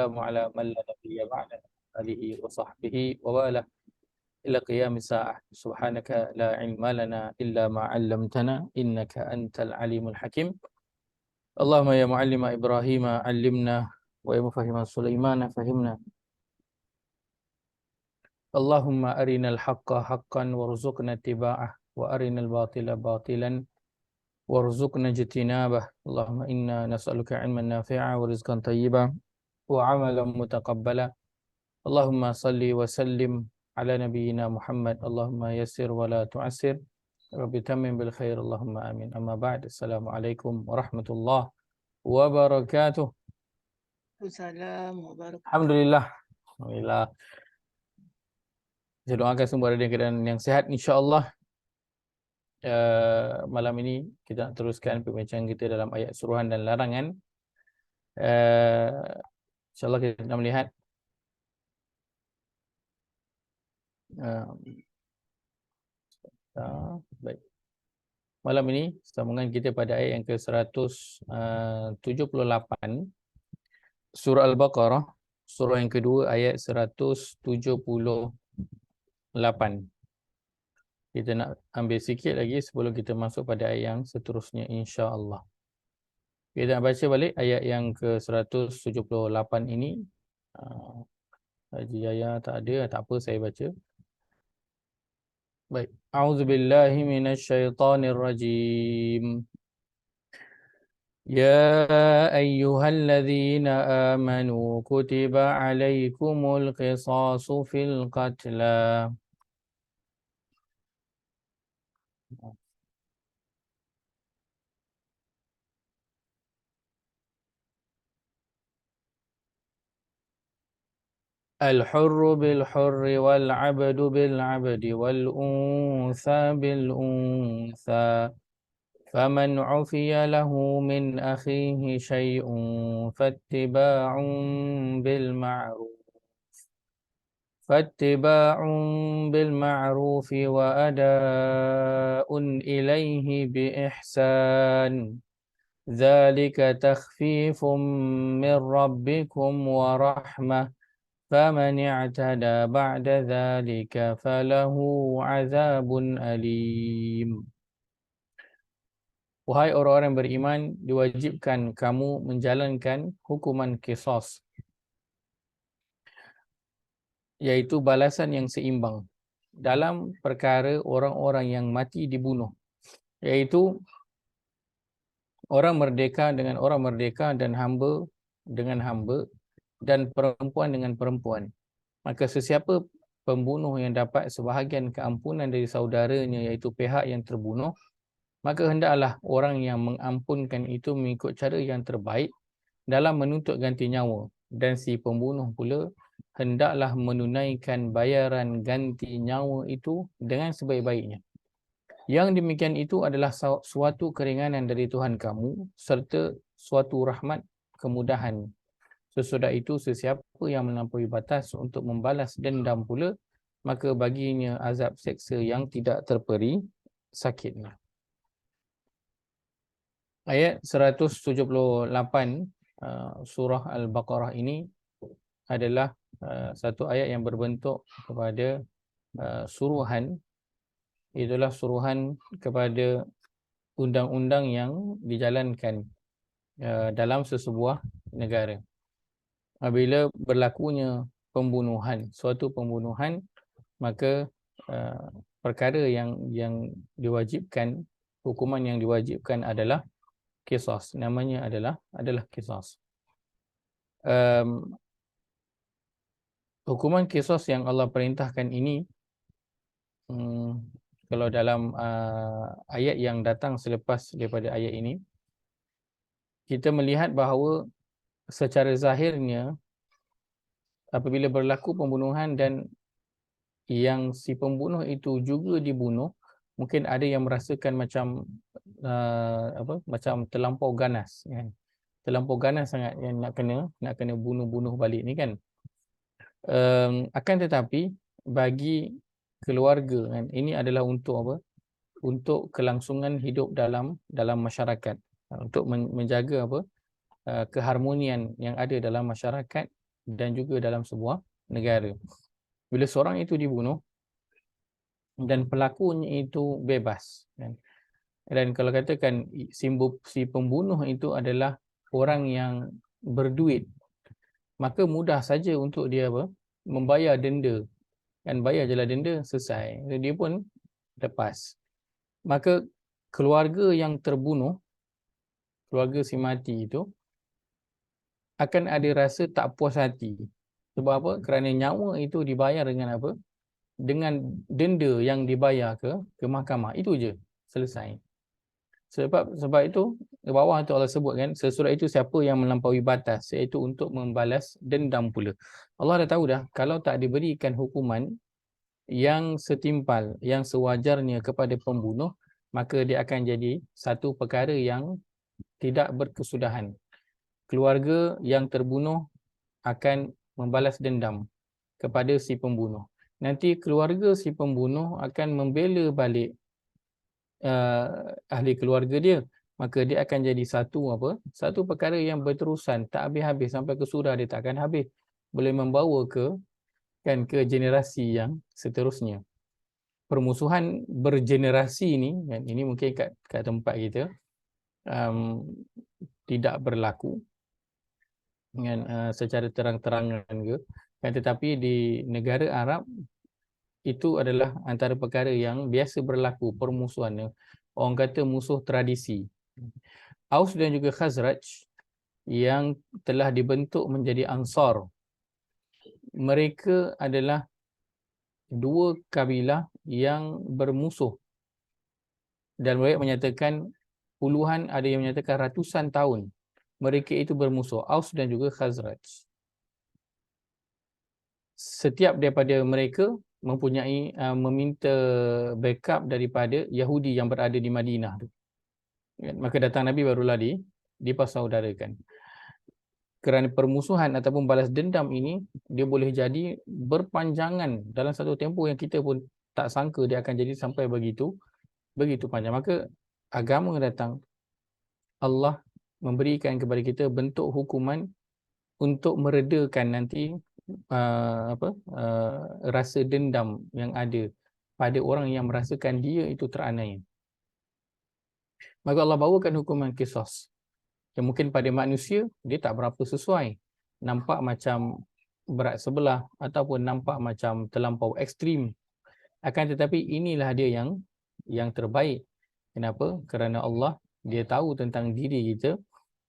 على من لا نبي بعده آله وصحبه وواله إلى قيام الساعة. سبحانك لا علم لنا إلا ما علمتنا إنك أنت العليم الحكيم. اللهم يا معلم إبراهيم علمنا ويا مفهم سليمان فهمنا. اللهم أرنا الحق حقا وارزقنا اتباعه وأرنا الباطل باطلا وارزقنا اجتنابه. اللهم إنا نسألك علما نافعا ورزقا طيبا وعملا متقبلا. اللهم صل وسلم على نبينا محمد. اللهم يسر ولا تعسر. رب تمم بالخير. اللهم آمين. أما بعد. السلام عليكم ورحمة الله وبركاته. Assalamualaikum warahmatullahi Alhamdulillah. Alhamdulillah. Saya doakan semua ada dalam keadaan yang sehat, insya-Allah. Malam ini kita nak teruskan perbincangan kita dalam ayat suruhan dan larangan. InsyaAllah kita nak melihat baik. Malam ini sambungan kita pada ayat yang ke-178 surah Al-Baqarah, surah yang kedua ayat 178. Kita nak ambil sikit lagi sebelum kita masuk pada ayat yang seterusnya, insya-Allah. Kita nak baca balik ayat yang ke-178 ini. Haji Yaya tak ada, tak apa, saya baca. Baik. A'udzubillahi minasyaitonirrajim. يا أيها الذين آمنوا كتب عليكم القصاص في القتلى. الحر بالحر والعبد بالعبد والأنثى بالأنثى فمن عفي له من أخيه شيء فاتباع بالمعروف وأداء إليه بإحسان ذلك تخفيف من ربكم ورحمة فمن اعتدى بعد ذلك فله عذاب أليم. Wahai orang-orang beriman, diwajibkan kamu menjalankan hukuman qisas, yaitu balasan yang seimbang dalam perkara orang-orang yang mati dibunuh, yaitu orang merdeka dengan orang merdeka dan hamba dengan hamba dan perempuan dengan perempuan. Maka sesiapa pembunuh yang dapat sebahagian keampunan dari saudaranya, iaitu pihak yang terbunuh, maka hendaklah orang yang mengampunkan itu mengikut cara yang terbaik dalam menuntut ganti nyawa, dan si pembunuh pula hendaklah menunaikan bayaran ganti nyawa itu dengan sebaik-baiknya. Yang demikian itu adalah suatu keringanan dari Tuhan kamu serta suatu rahmat kemudahan. Sesudah itu sesiapa yang melampaui batas untuk membalas dendam pula, maka baginya azab seksa yang tidak terperi sakitnya. Ayat 178 surah Al-Baqarah ini adalah satu ayat yang berbentuk kepada suruhan. Itulah suruhan kepada undang-undang yang dijalankan dalam sesebuah negara. Apabila berlakunya pembunuhan, suatu pembunuhan, maka perkara yang diwajibkan, hukuman yang diwajibkan adalah qisas. Namanya adalah qisas. Hukuman qisas yang Allah perintahkan ini, kalau dalam ayat yang datang selepas daripada ayat ini, kita melihat bahawa secara zahirnya apabila berlaku pembunuhan dan yang si pembunuh itu juga dibunuh, mungkin ada yang merasakan macam macam terlampau ganas, kan? Terlampau ganas sangat yang nak kena bunuh balik ni, kan? Akan tetapi bagi keluarga, kan, ini adalah untuk apa? Untuk kelangsungan hidup dalam masyarakat, untuk menjaga apa? Keharmonian yang ada dalam masyarakat, dan juga dalam sebuah negara. Bila seorang itu dibunuh dan pelakunya itu bebas, kan? Dan kalau katakan si pembunuh itu adalah orang yang berduit, maka mudah saja untuk dia membayar denda, kan? Bayar jelah denda, selesai, dia pun lepas. Maka keluarga yang terbunuh, keluarga si mati itu akan ada rasa tak puas hati. Sebab apa? Kerana nyawa itu dibayar dengan apa? Dengan denda yang dibayar ke mahkamah. Itu je, selesai. Sebab itu di bawah tu Allah sebut kan, sesudah itu siapa yang melampaui batas, iaitu untuk membalas dendam pula. Allah dah tahu dah, kalau tak diberikan hukuman yang setimpal, yang sewajarnya kepada pembunuh, maka dia akan jadi satu perkara yang tidak berkesudahan. Keluarga yang terbunuh akan membalas dendam kepada si pembunuh. Nanti keluarga si pembunuh akan membela balik ahli keluarga dia. Maka dia akan jadi satu perkara yang berterusan, tak habis-habis, sampai ke sudah dia tak akan habis. Boleh membawa ke generasi yang seterusnya. Permusuhan bergenerasi ni, kan, ini mungkin kat tempat kita tidak berlaku dengan secara terang-terangan ke, kan, tetapi di negara Arab itu adalah antara perkara yang biasa berlaku, permusuhan. Orang kata musuh tradisi. Aus dan juga Khazraj yang telah dibentuk menjadi Ansar, mereka adalah dua kabilah yang bermusuh, dan mereka menyatakan puluhan, ada yang menyatakan ratusan tahun mereka itu bermusuh, Aus dan juga Khazraj. Setiap daripada mereka mempunyai meminta backup daripada Yahudi yang berada di Madinah tu. Maka datang Nabi barulah dipersaudarakan. Kerana permusuhan ataupun balas dendam ini, dia boleh jadi berpanjangan dalam satu tempoh yang kita pun tak sangka dia akan jadi sampai begitu panjang. Maka agama datang, Allah memberikan kepada kita bentuk hukuman untuk meredakan nanti rasa dendam yang ada pada orang yang merasakan dia itu teraniaya. Maka Allah bawakan hukuman qisas yang mungkin pada manusia dia tak berapa sesuai, nampak macam berat sebelah ataupun nampak macam terlampau ekstrim. Akan tetapi inilah dia yang terbaik. Kenapa? Kerana Allah dia tahu tentang diri kita,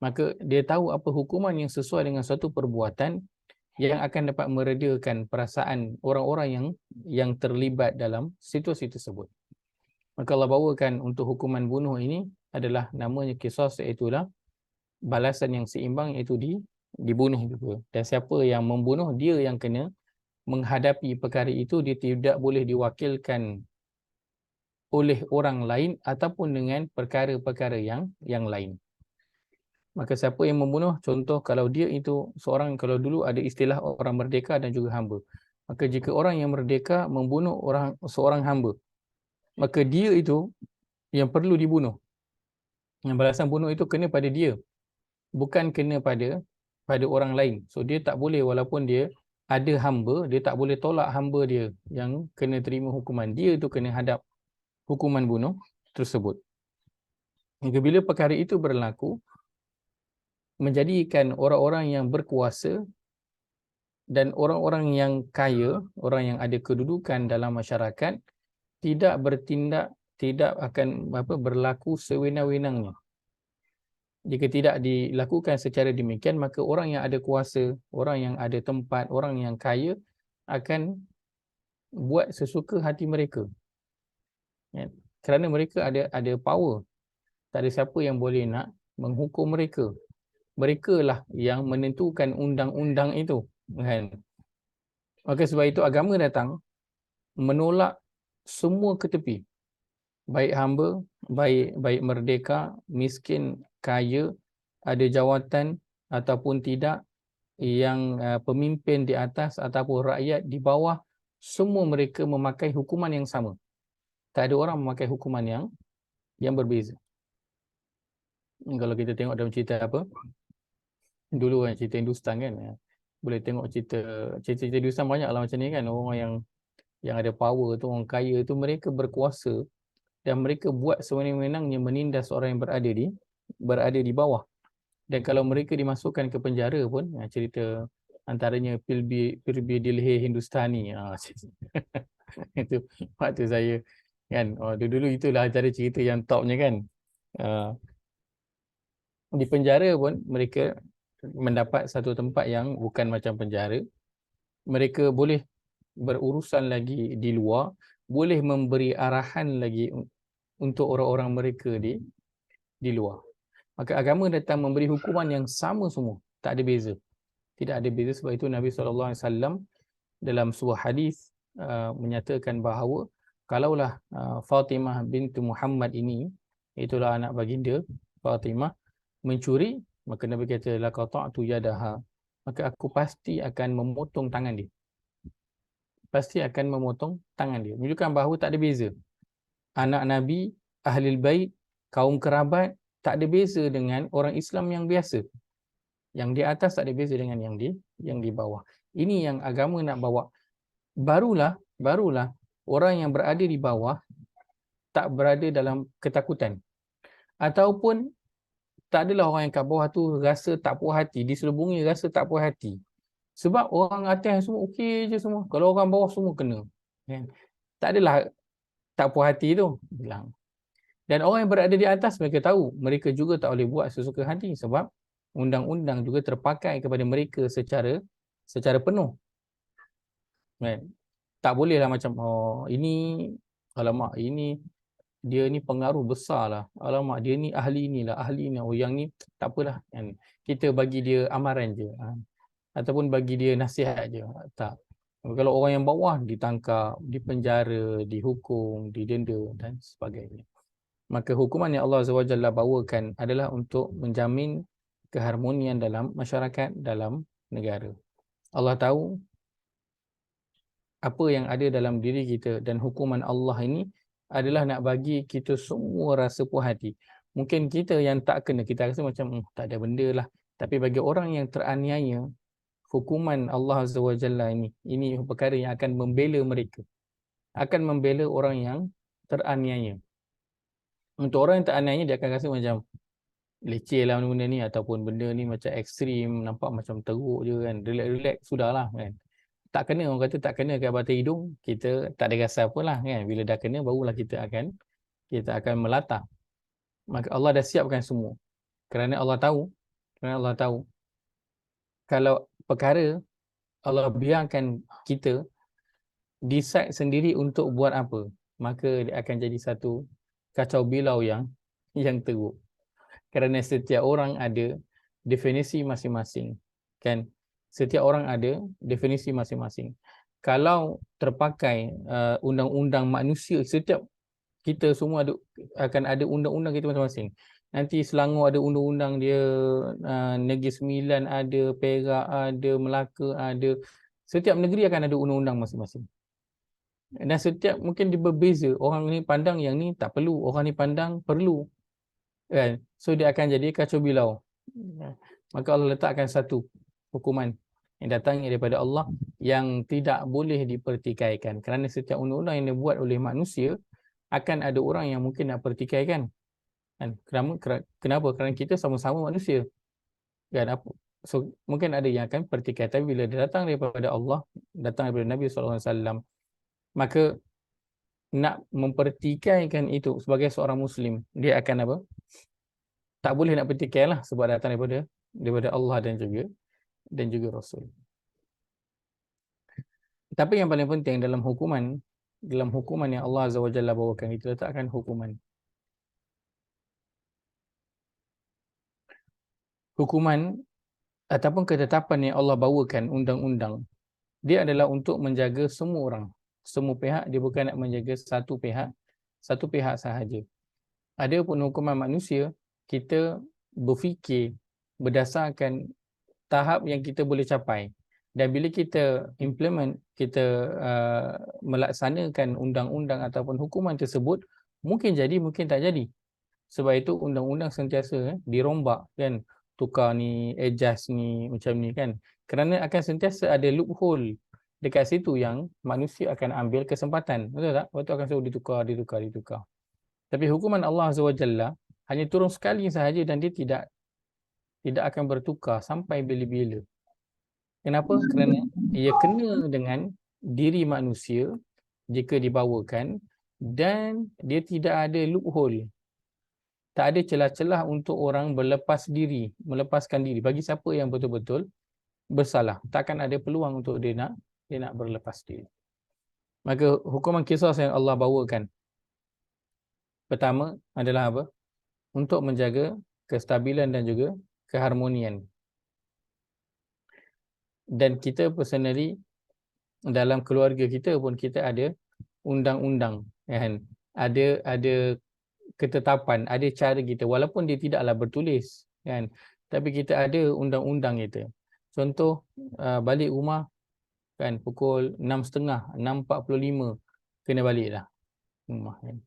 maka dia tahu apa hukuman yang sesuai dengan suatu perbuatan yang akan dapat meredakan perasaan orang-orang yang terlibat dalam situasi tersebut. Maka Allah bawakan untuk hukuman bunuh ini adalah namanya qisas, iaitu balasan yang seimbang, iaitu dibunuh juga. Dan siapa yang membunuh, dia yang kena menghadapi perkara itu, dia tidak boleh diwakilkan oleh orang lain ataupun dengan perkara-perkara yang lain. Maka siapa yang membunuh, contoh kalau dia itu seorang, kalau dulu ada istilah orang merdeka dan juga hamba. Maka jika orang yang merdeka membunuh seorang hamba, maka dia itu yang perlu dibunuh. Yang balasan bunuh itu kena pada dia, bukan kena pada orang lain. So dia tak boleh, walaupun dia ada hamba, dia tak boleh tolak hamba dia yang kena terima hukuman. Dia itu kena hadap hukuman bunuh tersebut. Maka bila perkara itu berlaku, menjadikan orang-orang yang berkuasa dan orang-orang yang kaya, orang yang ada kedudukan dalam masyarakat, tidak bertindak, tidak akan berlaku sewenang-wenangnya. Jika tidak dilakukan secara demikian, maka orang yang ada kuasa, orang yang ada tempat, orang yang kaya akan buat sesuka hati mereka. Ya, kerana mereka ada power. Tak ada siapa yang boleh nak menghukum mereka. Mereka lah yang menentukan undang-undang itu, kan? Maka sebab itu agama datang menolak semua ke tepi. Baik hamba, baik merdeka, miskin, kaya, ada jawatan ataupun tidak, yang pemimpin di atas ataupun rakyat di bawah, semua mereka memakai hukuman yang sama. Tak ada orang memakai hukuman yang berbeza. Kalau kita tengok dalam cerita dulu kan, cerita Hindustan kan, boleh tengok cerita-cerita di Islam banyak lah macam ni kan. Orang yang ada power tu, orang kaya tu, mereka berkuasa dan mereka buat sewenang-wenangnya menindas orang yang berada di bawah. Dan kalau mereka dimasukkan ke penjara pun, cerita antaranya Pilbi Dilhe Hindustani. Itu waktu saya kan, dulu itulah antara cerita yang topnya kan. Di penjara pun mereka mendapat satu tempat yang bukan macam penjara. Mereka boleh berurusan lagi di luar, boleh memberi arahan lagi untuk orang-orang mereka di luar. Maka agama datang memberi hukuman yang sama semua, tak ada beza. Tidak ada beza. Sebab itu Nabi SAW dalam sebuah hadis menyatakan bahawa kalaulah Fatimah binti Muhammad ini, itulah anak baginda Fatimah, mencuri, maka Nabi kata laqata'tu yadaha, maka aku pasti akan memotong tangan dia. Pasti akan memotong tangan dia. Menunjukkan bahawa tak ada beza. Anak Nabi, Ahlul Bait, kaum kerabat, tak ada beza dengan orang Islam yang biasa. Yang di atas tak ada beza dengan yang di bawah. Ini yang agama nak bawa. Barulah orang yang berada di bawah tak berada dalam ketakutan. Ataupun tak adalah orang yang kat bawah tu rasa tak puas hati, diselubungi rasa tak puas hati. Sebab orang atas semua okey je semua. Kalau orang bawah semua kena. Kan? Tak adalah tak puas hati tu. Bilang. Dan orang yang berada di atas, mereka tahu mereka juga tak boleh buat sesuka hati sebab undang-undang juga terpakai kepada mereka secara penuh. Kan? Tak bolehlah macam ini alamak, ini dia ni pengaruh besar lah, alamak dia ni ahli inilah, ahli ni, yang ni tak apalah kan? Kita bagi dia amaran je, ataupun bagi dia nasihat je. Tak. Kalau orang yang bawah ditangkap, dipenjara, dihukum, didenda dan sebagainya. Maka hukuman yang Allah Azza wa Jalla bawakan adalah untuk menjamin keharmonian dalam masyarakat, dalam negara. Allah tahu apa yang ada dalam diri kita, dan hukuman Allah ini adalah nak bagi kita semua rasa puas hati. Mungkin kita yang tak kena, kita rasa macam tak ada benda lah. Tapi bagi orang yang teraniaya, hukuman Allah Azza wa Jalla ini perkara yang akan membela mereka. Akan membela orang yang teraniaya. Untuk orang yang teraniaya, dia akan rasa macam leceh lah benda ni, ataupun benda ni macam ekstrim, nampak macam teruk je kan, relax sudahlah kan. Tak kena, orang kata tak kena kat batang hidung, kita tak ada rasa apalah kan. Bila dah kena, barulah kita akan melatah. Maka Allah dah siapkan semua. Kerana Allah tahu kalau perkara Allah biarkan kita decide sendiri untuk buat apa, maka dia akan jadi satu kacau bilau yang teruk. Kerana setiap orang ada definisi masing-masing kan. Setiap orang ada definisi masing-masing. Kalau terpakai undang-undang manusia, setiap kita semua akan ada undang-undang kita masing-masing. Nanti Selangor ada undang-undang dia, Negeri Sembilan ada, Perak ada, Melaka ada. Setiap negeri akan ada undang-undang masing-masing. Dan setiap mungkin dia berbeza. Orang ni pandang yang ni tak perlu, orang ni pandang perlu. Kan? So dia akan jadi kacau bilau. Maka Allah letakkan satu hukuman yang datang daripada Allah yang tidak boleh dipertikaikan. Kerana setiap undang-undang yang dibuat oleh manusia, akan ada orang yang mungkin nak pertikaikan. Kenapa? Kerana kita sama-sama manusia. Kan? So mungkin ada yang akan pertikai. Tapi bila dia datang daripada Allah, datang daripada Nabi SAW, maka nak mempertikaikan itu sebagai seorang Muslim, dia akan apa? Tak boleh nak pertikai lah, sebab datang daripada Allah dan juga Rasul. Tapi yang paling penting dalam hukuman yang Allah Azza wa Jalla bawakan, itu letakkan hukuman ataupun ketetapan yang Allah bawakan, undang-undang, dia adalah untuk menjaga semua orang, semua pihak. Dia bukan nak menjaga satu pihak sahaja. Ada pun hukuman manusia, kita berfikir berdasarkan tahap yang kita boleh capai. Dan bila kita implement, kita melaksanakan undang-undang ataupun hukuman tersebut, mungkin jadi, mungkin tak jadi. Sebab itu undang-undang sentiasa dirombak kan, tukar ni, adjust ni, macam ni kan. Kerana akan sentiasa ada loophole dekat situ yang manusia akan ambil kesempatan. Betul tak? Lepas tu akan selalu ditukar. Tapi hukuman Allah Azza wa Jalla hanya turun sekali sahaja dan dia tidak akan bertukar sampai bila-bila. Kenapa? Kerana ia kena dengan diri manusia jika dibawakan dan dia tidak ada loophole. Tak ada celah-celah untuk orang melepaskan diri bagi siapa yang betul-betul bersalah. Takkan ada peluang untuk dia nak berlepas diri. Maka hukuman qisas yang Allah bawakan pertama adalah apa? Untuk menjaga kestabilan dan juga keharmonian. Dan kita personally dalam keluarga kita pun kita ada undang-undang, kan? Ada ketetapan, ada cara kita walaupun dia tidaklah bertulis, kan? Tapi kita ada undang-undang kita. Contoh balik rumah kan pukul 6.30, 6.45 kena balik dah rumah, kan?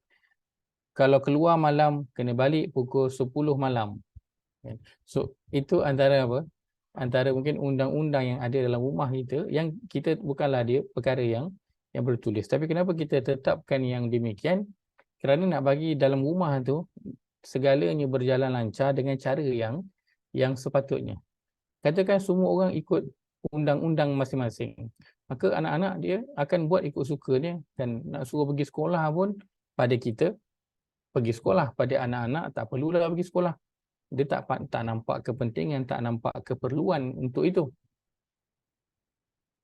Kalau keluar malam kena balik pukul 10 malam. Kan? So itu antara apa? Antara mungkin undang-undang yang ada dalam rumah kita yang kita bukanlah dia perkara yang bertulis. Tapi kenapa kita tetapkan yang demikian? Kerana nak bagi dalam rumah tu segalanya berjalan lancar dengan cara yang sepatutnya. Katakan semua orang ikut undang-undang masing-masing. Maka anak-anak dia akan buat ikut suka dia, dan nak suruh pergi sekolah pun pada kita pergi sekolah, pada anak-anak tak perlulah pergi sekolah. Dia tak nampak kepentingan, tak nampak keperluan untuk itu.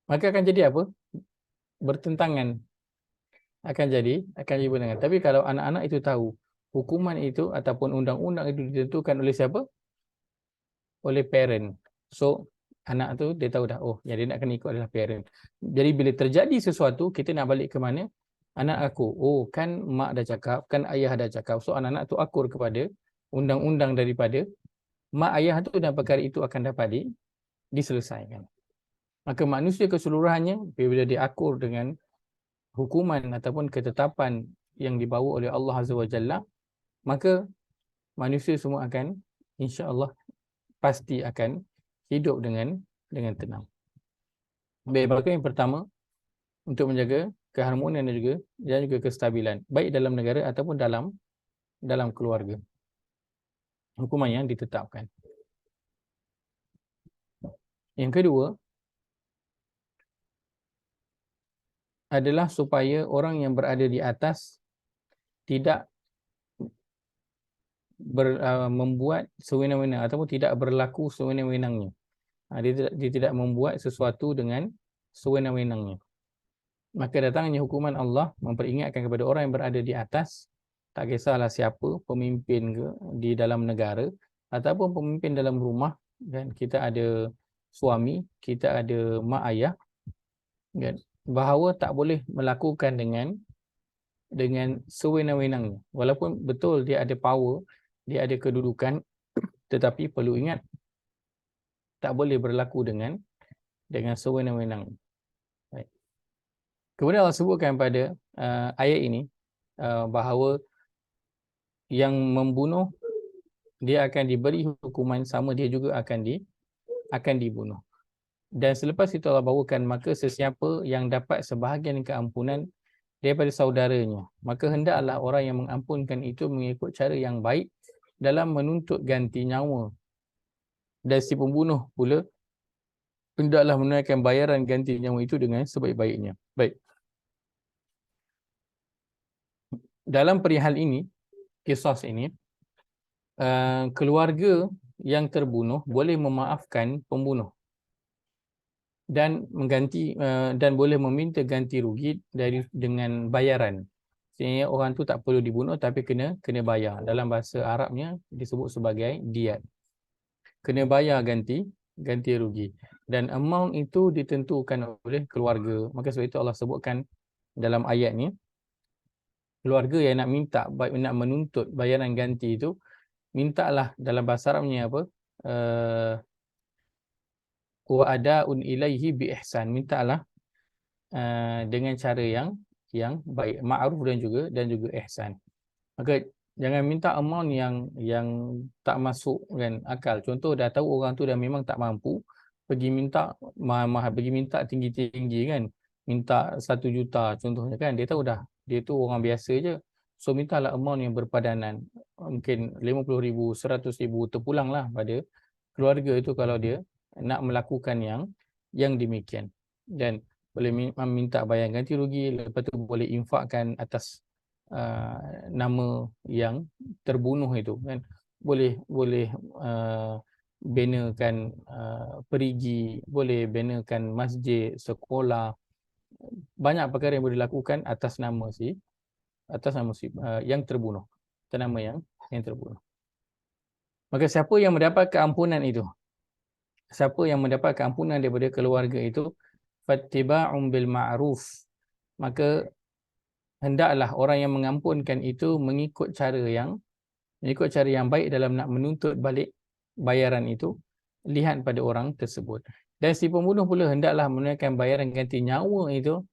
Maka akan jadi apa? Bertentangan. Akan jadi bertentangan. Tapi kalau anak-anak itu tahu hukuman itu ataupun undang-undang itu ditentukan oleh siapa? Oleh parent. So anak tu dia tahu dah, oh yang dia nak kena ikut adalah parent. Jadi bila terjadi sesuatu, kita nak balik ke mana? Anak aku. Oh kan mak dah cakap, kan ayah dah cakap. So anak-anak tu akur kepada undang-undang daripada mak ayah tu, dan perkara itu akan dapat diselesaikan. Maka manusia keseluruhannya bila dia akur dengan hukuman ataupun ketetapan yang dibawa oleh Allah Azza wa Jalla, maka manusia semua akan insya-Allah pasti akan hidup dengan tenang. Baik, maka yang pertama untuk menjaga keharmonian dan juga kestabilan baik dalam negara ataupun dalam keluarga. Hukuman yang ditetapkan. Yang kedua adalah supaya orang yang berada di atas tidak membuat sewenang-wenang ataupun tidak berlaku sewenang-wenangnya. Dia tidak membuat sesuatu dengan sewenang-wenangnya. Maka datangnya hukuman Allah memperingatkan kepada orang yang berada di atas, tak kisahlah siapa, pemimpin ke di dalam negara ataupun pemimpin dalam rumah, kan? Kita ada suami, kita ada mak ayah, kan? Bahawa tak boleh melakukan dengan sewenang-wenangnya. Walaupun betul dia ada power, dia ada kedudukan, tetapi perlu ingat tak boleh berlaku dengan sewenang-wenang. Baik. Kemudian Allah sebutkan pada ayat ini bahawa yang membunuh dia akan diberi hukuman sama, dia juga akan dibunuh. Dan selepas itu Allah bawakan, maka sesiapa yang dapat sebahagian keampunan daripada saudaranya, maka hendaklah orang yang mengampunkan itu mengikut cara yang baik dalam menuntut ganti nyawa. Dan si pembunuh pula hendaklah menunaikan bayaran ganti nyawa itu dengan sebaik-baiknya. Baik. Dalam perihal ini, kisah ini, keluarga yang terbunuh boleh memaafkan pembunuh dan mengganti dan boleh meminta ganti rugi dengan bayaran. Sebenarnya orang tu tak perlu dibunuh tapi kena bayar. Dalam bahasa Arabnya disebut sebagai diat. Kena bayar ganti rugi. Dan amount itu ditentukan oleh keluarga. Maka sebab itu Allah sebutkan dalam ayat ni, keluarga yang nak menuntut bayaran ganti itu, mintalah, dalam bahasa Arabnya apa? Wa ada'un ilaihi bi ihsan. Mintalah dengan cara yang baik, ma'ruf dan juga ihsan. Maka jangan minta amount yang tak masuk kan akal. Contoh dah tahu orang tu dah memang tak mampu, pergi minta mahal-mahal, pergi minta tinggi-tinggi kan, minta 1 juta contohnya kan, dia tahu dah dia tu orang biasa je, so mintalah amount yang berpadanan, mungkin 50,000, 100,000, terpulanglah pada keluarga itu kalau dia nak melakukan yang demikian. Dan boleh minta bayar ganti rugi, lepas tu boleh infakkan atas nama yang terbunuh itu kan, boleh benakan perigi, boleh benakan masjid, sekolah, banyak perkara yang boleh dilakukan atas nama si yang terbunuh, atas nama yang terbunuh. Maka siapa yang mendapat keampunan itu, siapa yang mendapat keampunan daripada keluarga itu, fattiba'un bil ma'ruf, maka hendaklah orang yang mengampunkan itu mengikut cara yang baik dalam nak menuntut balik bayaran itu, lihat pada orang tersebut. Dan si pembunuh pula hendaklah menunaikan bayaran ganti nyawa itu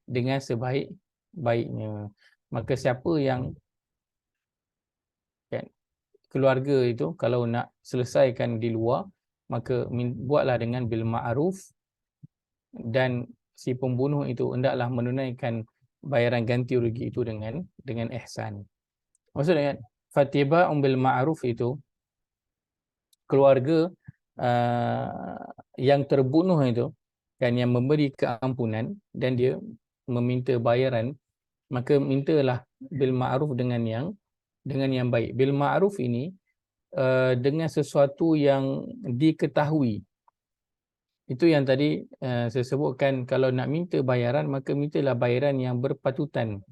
dengan sebaik-baiknya. Maka siapa yang keluarga itu kalau nak selesaikan di luar, maka buatlah dengan bil ma'ruf, dan si pembunuh itu hendaklah menunaikan bayaran ganti rugi itu dengan ihsan. Maksudnya fatiba'un bil ma'ruf itu keluarga yang terbunuh itu kan, yang memberi keampunan dan dia meminta bayaran, maka mintalah bil ma'ruf dengan yang baik. Bil ma'ruf ini dengan sesuatu yang diketahui. Itu yang tadi saya sebutkan, kalau nak minta bayaran, maka mintalah bayaran yang berpatutan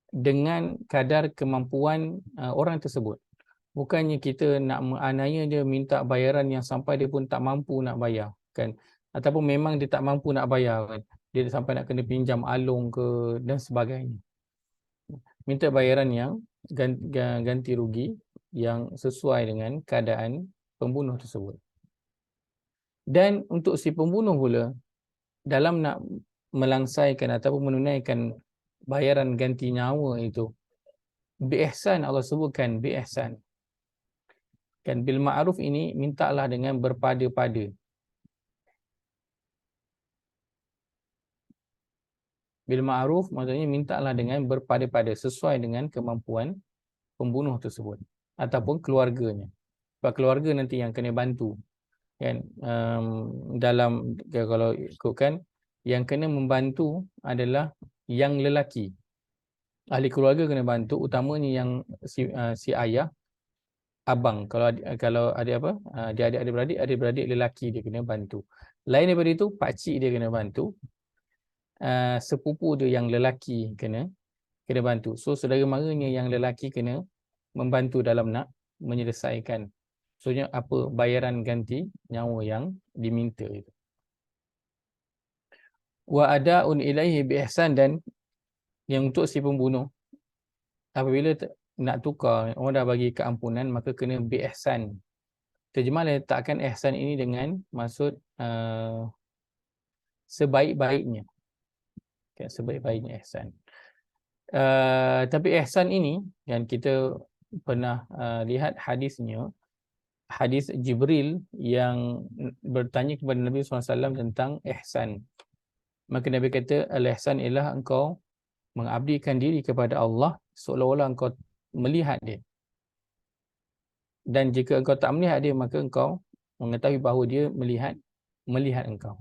dengan kadar kemampuan orang tersebut. Bukannya kita nak menganiaya dia, minta bayaran yang sampai dia pun tak mampu nak bayar kan, ataupun memang dia tak mampu nak bayar kan, dia sampai nak kena pinjam alung ke dan sebagainya. Minta bayaran yang ganti rugi yang sesuai dengan keadaan pembunuh tersebut. Dan untuk si pembunuh pula, dalam nak melangsaikan ataupun menunaikan bayaran ganti nyawa itu, biihsan, Allah sebutkan biihsan kan, bil ma'ruf ini mintalah dengan berpada-pada. Bil ma'ruf maksudnya mintalah dengan berpada-pada, sesuai dengan kemampuan pembunuh tersebut ataupun keluarganya. Sebab keluarga nanti yang kena bantu kan, dalam kalau ikutkan, yang kena membantu adalah yang lelaki, ahli keluarga kena bantu, utamanya yang si ayah, abang. Kalau ada apa, dia ada adik-beradik lelaki dia kena bantu. Lain daripada itu, pakcik dia kena bantu, sepupu dia yang lelaki kena bantu. So saudara maranya yang lelaki kena membantu dalam nak menyelesaikan, maksudnya apa, bayaran ganti nyawa yang diminta itu. Wa ada'un ilaihi bi ihsan, dan yang untuk si pembunuh, apabila nak tukar, orang dah bagi keampunan, maka kena bi ihsan. Terjemah letakkan ihsan ini dengan maksud sebaik-baiknya. Okay, sebaik-baiknya ihsan. Tapi ihsan ini yang kita pernah lihat hadisnya, hadis Jibril yang bertanya kepada Nabi SAW tentang ihsan. Maka Nabi kata, al-ihsan ialah engkau mengabdikan diri kepada Allah seolah-olah engkau melihat dia. Dan jika engkau tak melihat dia, maka engkau mengetahui bahawa dia melihat engkau.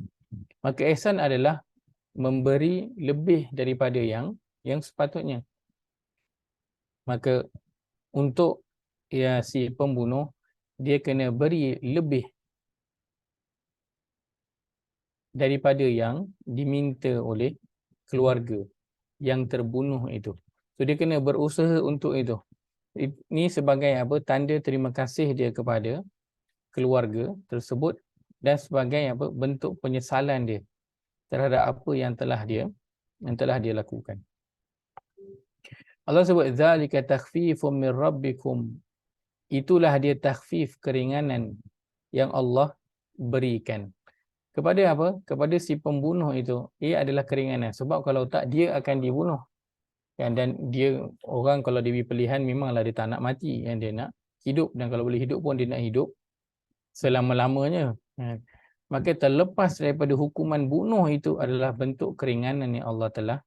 Maka ihsan adalah memberi lebih daripada yang sepatutnya. Maka untuk si pembunuh, dia kena beri lebih daripada yang diminta oleh keluarga yang terbunuh itu. So dia kena berusaha untuk itu. Ini sebagai apa, tanda terima kasih dia kepada keluarga tersebut, dan sebagai apa, bentuk penyesalan dia terhadap apa yang telah dia lakukan. Allah sebut zalika takhfifun min rabbikum. Itulah dia takhfif, keringanan yang Allah berikan. Kepada apa? Kepada si pembunuh itu. Ia adalah keringanan. Sebab kalau tak, dia akan dibunuh. Dan dia, orang kalau diberi pilihan, memanglah dia tak nak mati, yang dia nak hidup. Dan kalau boleh hidup pun dia nak hidup selama-lamanya. maka terlepas daripada hukuman bunuh itu adalah bentuk keringanan yang Allah telah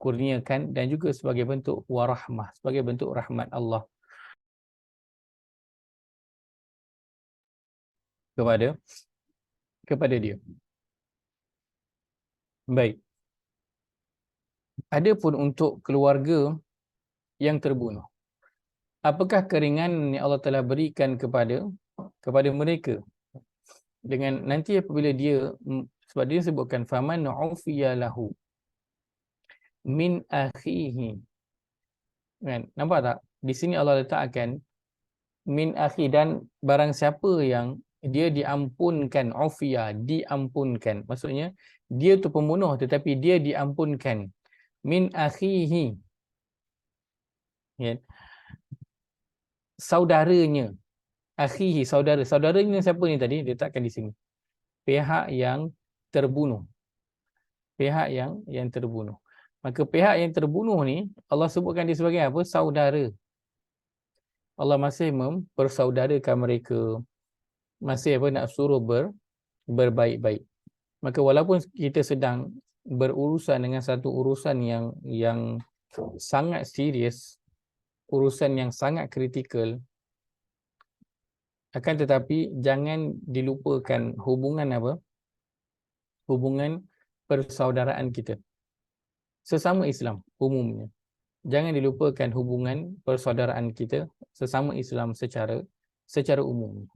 kurniakan dan juga sebagai bentuk warahmah, sebagai bentuk rahmat Allah kepada dia. Baik. Adapun untuk keluarga yang terbunuh, apakah keringanan yang Allah telah berikan kepada mereka? Dengan nanti apabila dia, sebab dia sebutkan faman ufiya lahu min akhihi, kan? Nampak tak? Di sini Allah letakkan min akhi, dan barang siapa yang dia diampunkan, ufiya, diampunkan. Maksudnya dia tu pembunuh tetapi dia diampunkan. Min akhihi, ya. Saudaranya. Akhihi, saudara. Saudaranya siapa ni tadi? Dia letakkan di sini. Pihak yang terbunuh. Pihak yang terbunuh. Maka pihak yang terbunuh ni Allah sebutkan dia sebagai apa? Saudara. Allah masih mempersaudarakan mereka. Masih apa, nak suruh berbaik-baik. Maka walaupun kita sedang berurusan dengan satu urusan yang sangat serius, urusan yang sangat kritikal, akan tetapi jangan dilupakan hubungan apa? Hubungan persaudaraan kita sesama Islam umumnya. Jangan dilupakan hubungan persaudaraan kita sesama Islam secara umum.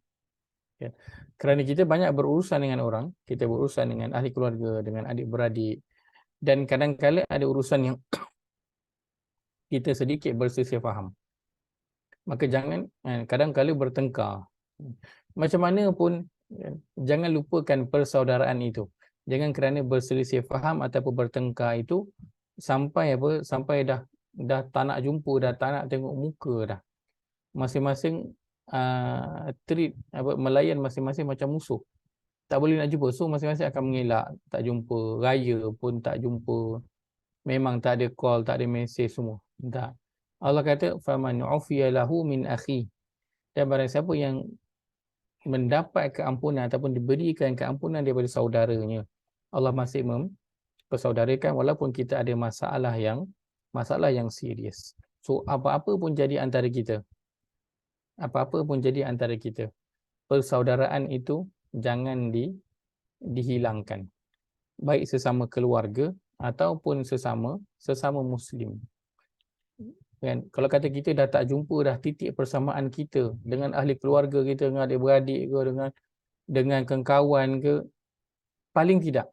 Ya. Kerana kita banyak berurusan dengan orang, kita berurusan dengan ahli keluarga, dengan adik-beradik, dan kadang-kadang ada urusan yang kita sedikit berselisih faham. Maka jangan kadang-kadang bertengkar. Macam mana pun jangan lupakan persaudaraan itu. Jangan kerana berselisih faham ataupun bertengkar itu sampai dah tak nak jumpa, dah tak nak tengok muka dah. Masing-masing treat melayan masing-masing macam musuh. Tak boleh nak jumpa. So masing-masing akan mengelak, tak jumpa, raya pun tak jumpa. Memang tak ada call, tak ada mesej semua. Tak. Allah kata faman ufiya lahu min akhi. Dan barang siapa yang mendapat keampunan ataupun diberikan keampunan daripada saudaranya, Allah masih mempersaudarakan walaupun kita ada masalah yang serius. So apa-apa pun jadi antara kita, persaudaraan itu jangan dihilangkan, baik sesama keluarga ataupun sesama Muslim. Kan? Kalau kata kita dah tak jumpa dah titik persamaan kita dengan ahli keluarga kita, dengan adik-beradik ke, dengan kawan ke, paling tidak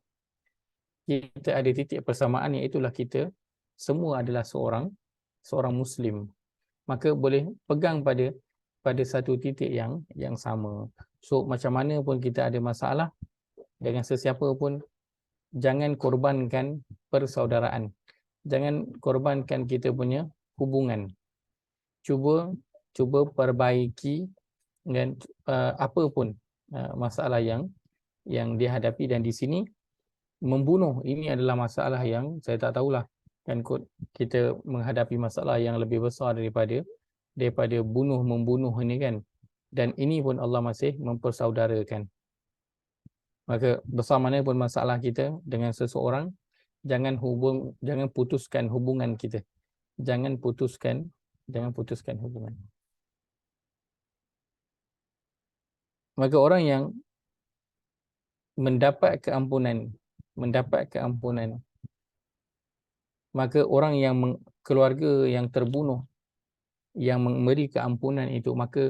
kita ada titik persamaan, iaitulah kita semua adalah seorang Muslim. Maka boleh pegang pada satu titik yang sama. So macam mana pun kita ada masalah dengan sesiapa pun, jangan korbankan persaudaraan. Jangan korbankan kita punya hubungan. Cuba perbaiki dengan apa pun masalah yang dihadapi. Dan di sini membunuh ini adalah masalah yang saya tak tahulah, kan kita menghadapi masalah yang lebih besar daripada membunuh ini kan. Dan ini pun Allah masih mempersaudarakan. Maka besar mana pun masalah kita dengan seseorang, jangan putuskan hubungan kita. Jangan putuskan hubungan. Maka orang yang mendapat keampunan, maka orang yang keluarga yang terbunuh yang memberi keampunan itu, maka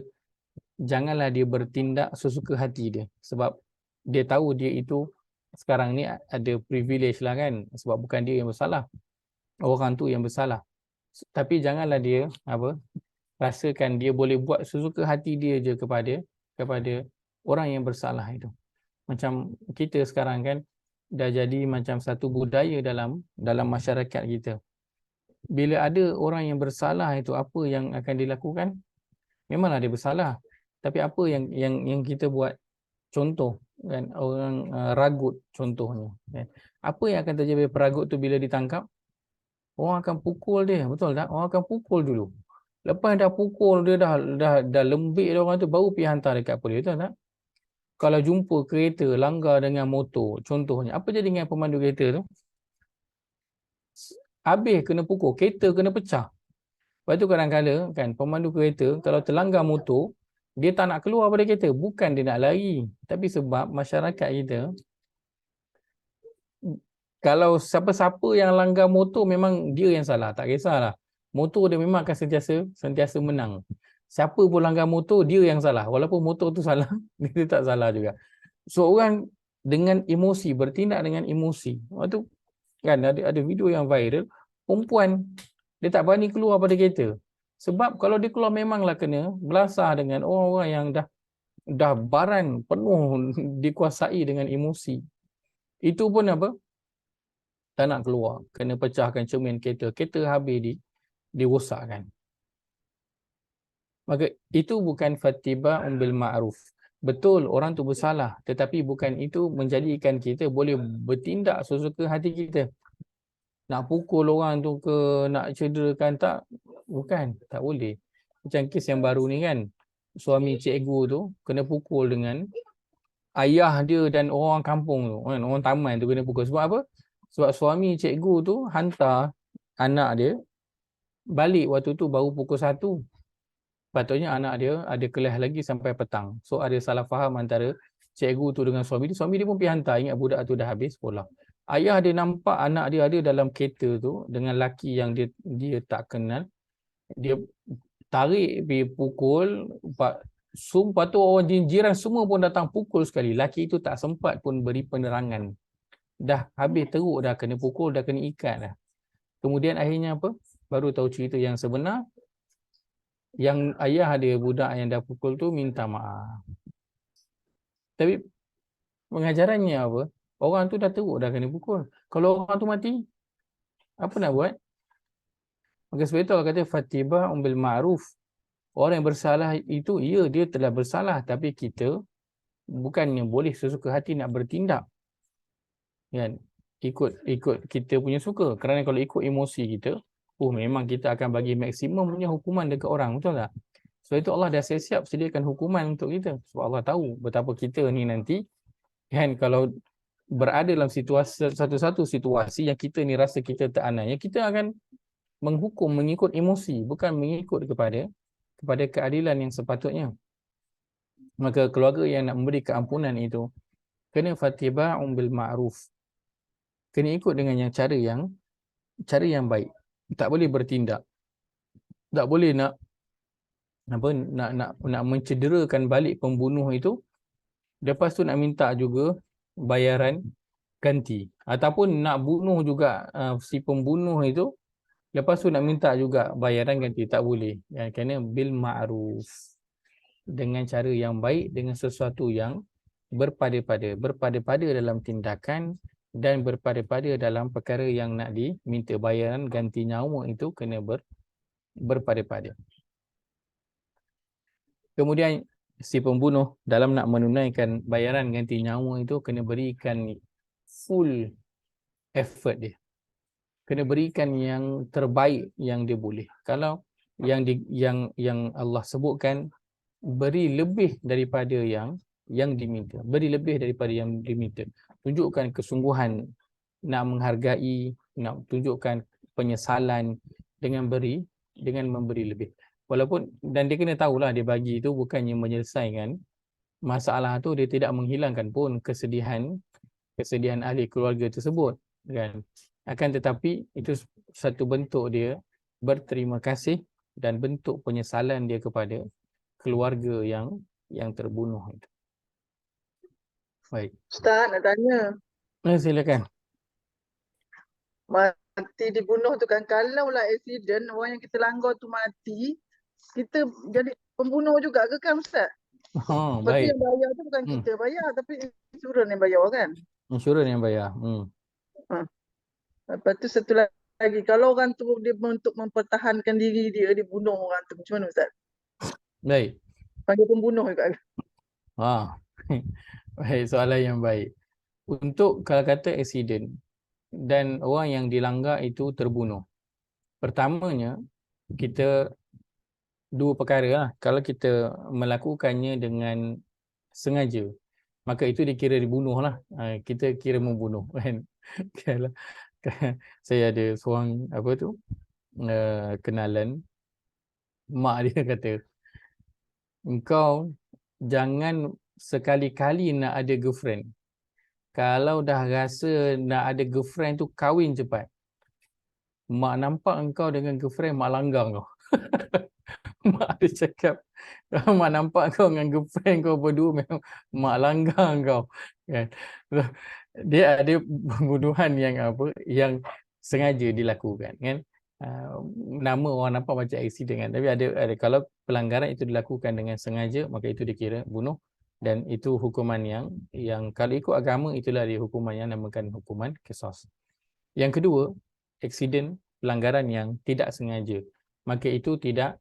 janganlah dia bertindak sesuka hati dia, sebab dia tahu dia itu sekarang ni ada privilege lah kan, sebab bukan dia yang bersalah, orang tu yang bersalah. Tapi janganlah dia rasakan dia boleh buat sesuka hati dia je kepada orang yang bersalah itu. Macam kita sekarang kan dah jadi macam satu budaya dalam masyarakat kita. Bila ada orang yang bersalah itu, apa yang akan dilakukan? Memanglah dia bersalah, tapi apa yang kita buat? Contoh kan, orang ragut contohnya kan. Apa yang akan terjadi peragut tu bila ditangkap? Orang akan pukul dia, betul tak? Orang akan pukul dulu. Lepas dah pukul dia, dah lembik dia orang tu, baru pergi hantar dekat polis, betul tak? kalau jumpa kereta langgar dengan motor, contohnya, apa jadi dengan pemandu kereta tu? Habis kena pukul, kereta kena pecah. Lepas tu kadang-kadang kan pemandu kereta kalau terlanggar motor, dia tak nak keluar pada kereta, bukan dia nak lari, tapi sebab masyarakat kita, kalau siapa-siapa yang langgar motor memang dia yang salah, tak kisahlah. Motor dia memang akan sentiasa menang. Siapa pun langgar motor, dia yang salah. Walaupun motor tu salah, dia tak salah juga. So orang dengan emosi, bertindak dengan emosi. Waktu kan ada video yang viral, perempuan dia tak berani keluar pada kereta. Sebab kalau dia keluar memanglah kena belasah dengan orang-orang yang dah baran penuh dikuasai dengan emosi. Itu pun apa? Tak nak keluar, kena pecahkan cermin kereta, kereta habis dirosakkan. Maka itu bukan fattiba'un bil ma'ruf. Betul orang tu bersalah, tetapi bukan itu menjadikan kita boleh bertindak sesuka hati kita. Nak pukul orang tu ke, nak cederakan, tak, bukan, tak boleh. Macam kes yang baru ni kan, suami cikgu tu kena pukul dengan ayah dia dan orang kampung tu, kan, orang taman tu kena pukul. Sebab apa? Sebab suami cikgu tu hantar anak dia balik waktu tu baru pukul 1. Patutnya anak dia ada kelas lagi sampai petang. So ada salah faham antara cikgu tu dengan suami dia. Suami dia pun pergi hantar, ingat budak tu dah habis sekolah. Ayah dia nampak anak dia ada dalam kereta tu dengan laki yang dia tak kenal. Dia tarik pergi pukul. Sumpah tu orang jiran semua pun datang pukul sekali. Laki itu tak sempat pun beri penerangan. Dah habis teruk dah, kena pukul, dah kena ikat dah. Kemudian akhirnya apa? Baru tahu cerita yang sebenar. Yang ayah dia budak yang dah pukul tu minta maaf. Tapi pengajarannya apa? Orang tu dah teruk dah kena pukul. Kalau orang tu mati, apa nak buat? Maka sebab itu Allah kata fattiba'un bil ma'ruf. Orang yang bersalah itu, ya dia telah bersalah, tapi kita bukannya boleh sesuka hati nak bertindak. Kan? Ikut kita punya suka. Kerana kalau ikut emosi kita, memang kita akan bagi maksimum punya hukuman dekat orang, betul tak? Sebab itu Allah dah siap sediakan hukuman untuk kita. Sebab Allah tahu betapa kita ni nanti, kan, kalau berada dalam situasi, satu-satu situasi yang kita ni rasa kita teranai, kita akan menghukum mengikut emosi, bukan mengikut kepada keadilan yang sepatutnya. Maka keluarga yang nak memberi keampunan itu kena fattiba'un bil ma'ruf. Kena ikut dengan cara yang baik. Tak boleh bertindak. Tak boleh nak mencederakan balik pembunuh itu. Lepas tu nak minta juga bayaran ganti. Ataupun nak bunuh juga si pembunuh itu. Lepas tu nak minta juga bayaran ganti. Tak boleh. Kerana bil ma'ruf. Dengan cara yang baik, dengan sesuatu yang berpada-pada. Berpada-pada dalam tindakan dan berpada-pada dalam perkara yang nak diminta bayaran ganti nyawa itu kena berpada-pada. Kemudian si pembunuh dalam nak menunaikan bayaran ganti nyawa itu kena berikan full effort dia. Kena berikan yang terbaik yang dia boleh. Kalau yang Allah sebutkan, beri lebih daripada yang diminta. Beri lebih daripada yang diminta. Tunjukkan kesungguhan nak menghargai, nak tunjukkan penyesalan dengan memberi lebih. Walaupun, dan dia kena tahulah dia bagi itu bukannya menyelesaikan masalah tu, dia tidak menghilangkan pun kesedihan ahli keluarga tersebut, kan. Akan tetapi itu satu bentuk dia berterima kasih dan bentuk penyesalan dia kepada keluarga yang terbunuh itu. Baik. Ustaz nak tanya. Silakan. Mati dibunuh tu kan, kalau lah accident, orang yang kita langgar tu mati, kita jadi pembunuh juga ke kan Ustaz? Lepas tu Baik. yang bayar tu bukan kita bayar, tapi insurans yang bayar kan? Insurans yang bayar. Lepas tu satu lagi, kalau orang tu dia untuk mempertahankan diri dia, dia bunuh orang tu, macam mana Ustaz? Baik. Panggil pembunuh juga. Baik, soalan yang baik. Untuk kalau kata accident dan orang yang dilanggar itu terbunuh, pertamanya kita dua perkara lah. Kalau kita melakukannya dengan sengaja, maka itu dikira dibunuh lah. Kita kira membunuh kan. Kalau saya ada seorang apa tu kenalan, mak dia kata, engkau jangan sekali-kali nak ada girlfriend. Kalau dah rasa nak ada girlfriend tu, kahwin cepat. Mak nampak engkau dengan girlfriend, mak langgar kau. Mak dia cakap, mak nampak kau dengan girlfriend kau berdua, memang mak langgar kau. Kan? Dia ada pembunuhan yang apa, yang sengaja dilakukan kan. Nama orang nampak macam accident kan, tapi ada kalau pelanggaran itu dilakukan dengan sengaja, maka itu dikira bunuh, dan itu hukuman yang kalau ikut agama itulah dia hukuman yang namakan hukuman qisas. Yang kedua, accident, pelanggaran yang tidak sengaja, maka itu tidak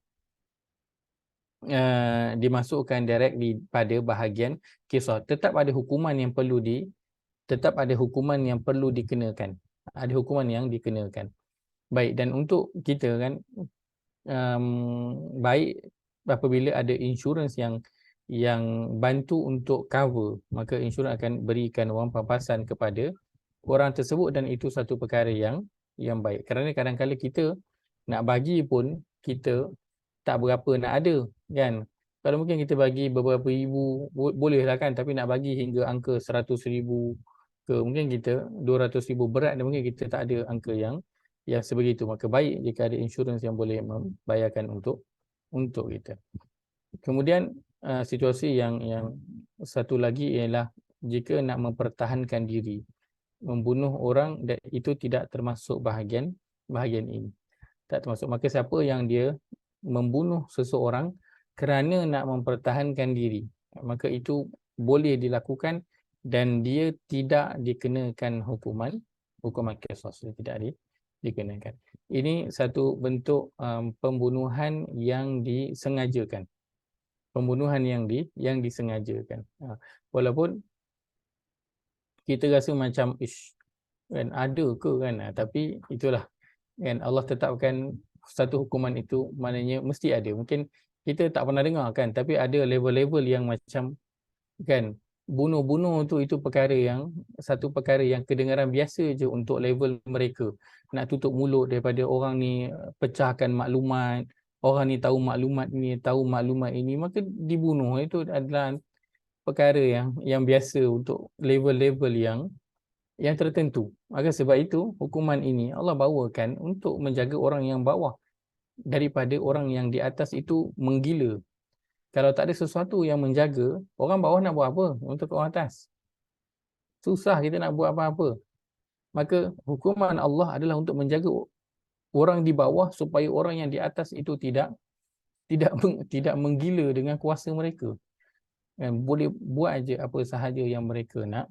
dimasukkan directly pada bahagian qisas. Tetap ada hukuman yang perlu dikenakan. Ada hukuman yang dikenakan. Baik, dan untuk kita kan baik apabila ada insurans yang bantu untuk cover, maka insurans akan berikan wang pampasan kepada orang tersebut, dan itu satu perkara yang baik. Kerana kadang-kadang kita nak bagi pun kita tak berapa nak ada kan. Kalau mungkin kita bagi beberapa ribu boleh lah kan, tapi nak bagi hingga angka 100,000 ke, mungkin kita 200,000 berat, dan mungkin kita tak ada angka yang sebegitu. Maka baik jika ada insurans yang boleh membayarkan untuk kita. Kemudian situasi yang satu lagi ialah jika nak mempertahankan diri, membunuh orang, dan itu tidak termasuk bahagian ini. Tak termasuk. Maka siapa yang dia membunuh seseorang kerana nak mempertahankan diri, maka itu boleh dilakukan dan dia tidak dikenakan hukuman qisas, tidak dikenakan. Ini satu bentuk pembunuhan yang disengajakan. Pembunuhan yang disengajakan. Walaupun kita rasa macam kan ada ke kan, tapi itulah kan, Allah tetapkan satu hukuman itu, maknanya mesti ada. Mungkin kita tak pernah dengar kan, tapi ada level-level yang macam kan, bunuh-bunuh tu itu satu perkara yang kedengaran biasa je untuk level mereka. Nak tutup mulut daripada orang ni, pecahkan maklumat, orang ni tahu maklumat ni, tahu maklumat ini, maka dibunuh. Itu adalah perkara yang biasa untuk level-level yang tertentu. Maka sebab itu hukuman ini Allah bawakan untuk menjaga orang yang bawah daripada orang yang di atas itu menggila. Kalau tak ada sesuatu yang menjaga, orang bawah nak buat apa untuk orang atas? Susah kita nak buat apa-apa. Maka hukuman Allah adalah untuk menjaga orang di bawah supaya orang yang di atas itu tidak menggila dengan kuasa mereka. Dan boleh buat aja apa sahaja yang mereka nak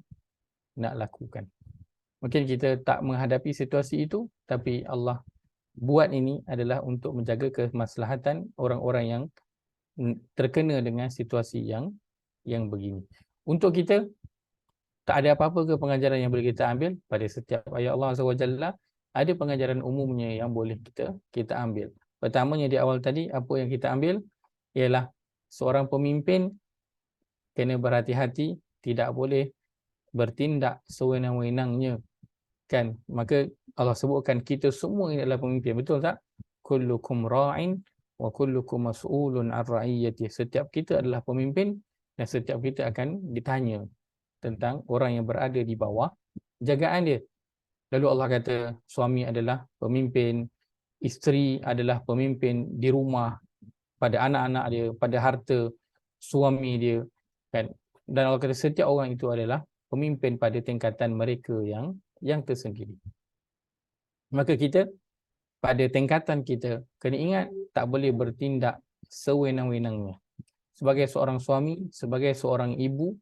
lakukan. Mungkin kita tak menghadapi situasi itu, tapi Allah buat ini adalah untuk menjaga kemaslahatan orang-orang yang terkena dengan situasi yang begini. Untuk kita, tak ada apa-apa ke pengajaran yang boleh kita ambil pada setiap ayat Allah SWT. Ada pengajaran umumnya yang boleh kita ambil. Pertamanya di awal tadi, apa yang kita ambil ialah seorang pemimpin kena berhati-hati, tidak boleh bertindak sewenang-wenangnya kan. Maka Allah sebutkan kita semua ini adalah pemimpin, betul tak? Kullukum ra'in wa kullukum mas'ulun an ra'iyati. Setiap kita adalah pemimpin dan setiap kita akan ditanya tentang orang yang berada di bawah jagaan dia. Lalu Allah kata suami adalah pemimpin, isteri adalah pemimpin di rumah, pada anak-anak dia, pada harta suami dia kan. Dan Allah kata setiap orang itu adalah pemimpin pada tingkatan mereka yang tersendiri. Maka kita pada tingkatan kita kena ingat tak boleh bertindak sewenang-wenangnya. Sebagai seorang suami, sebagai seorang ibu,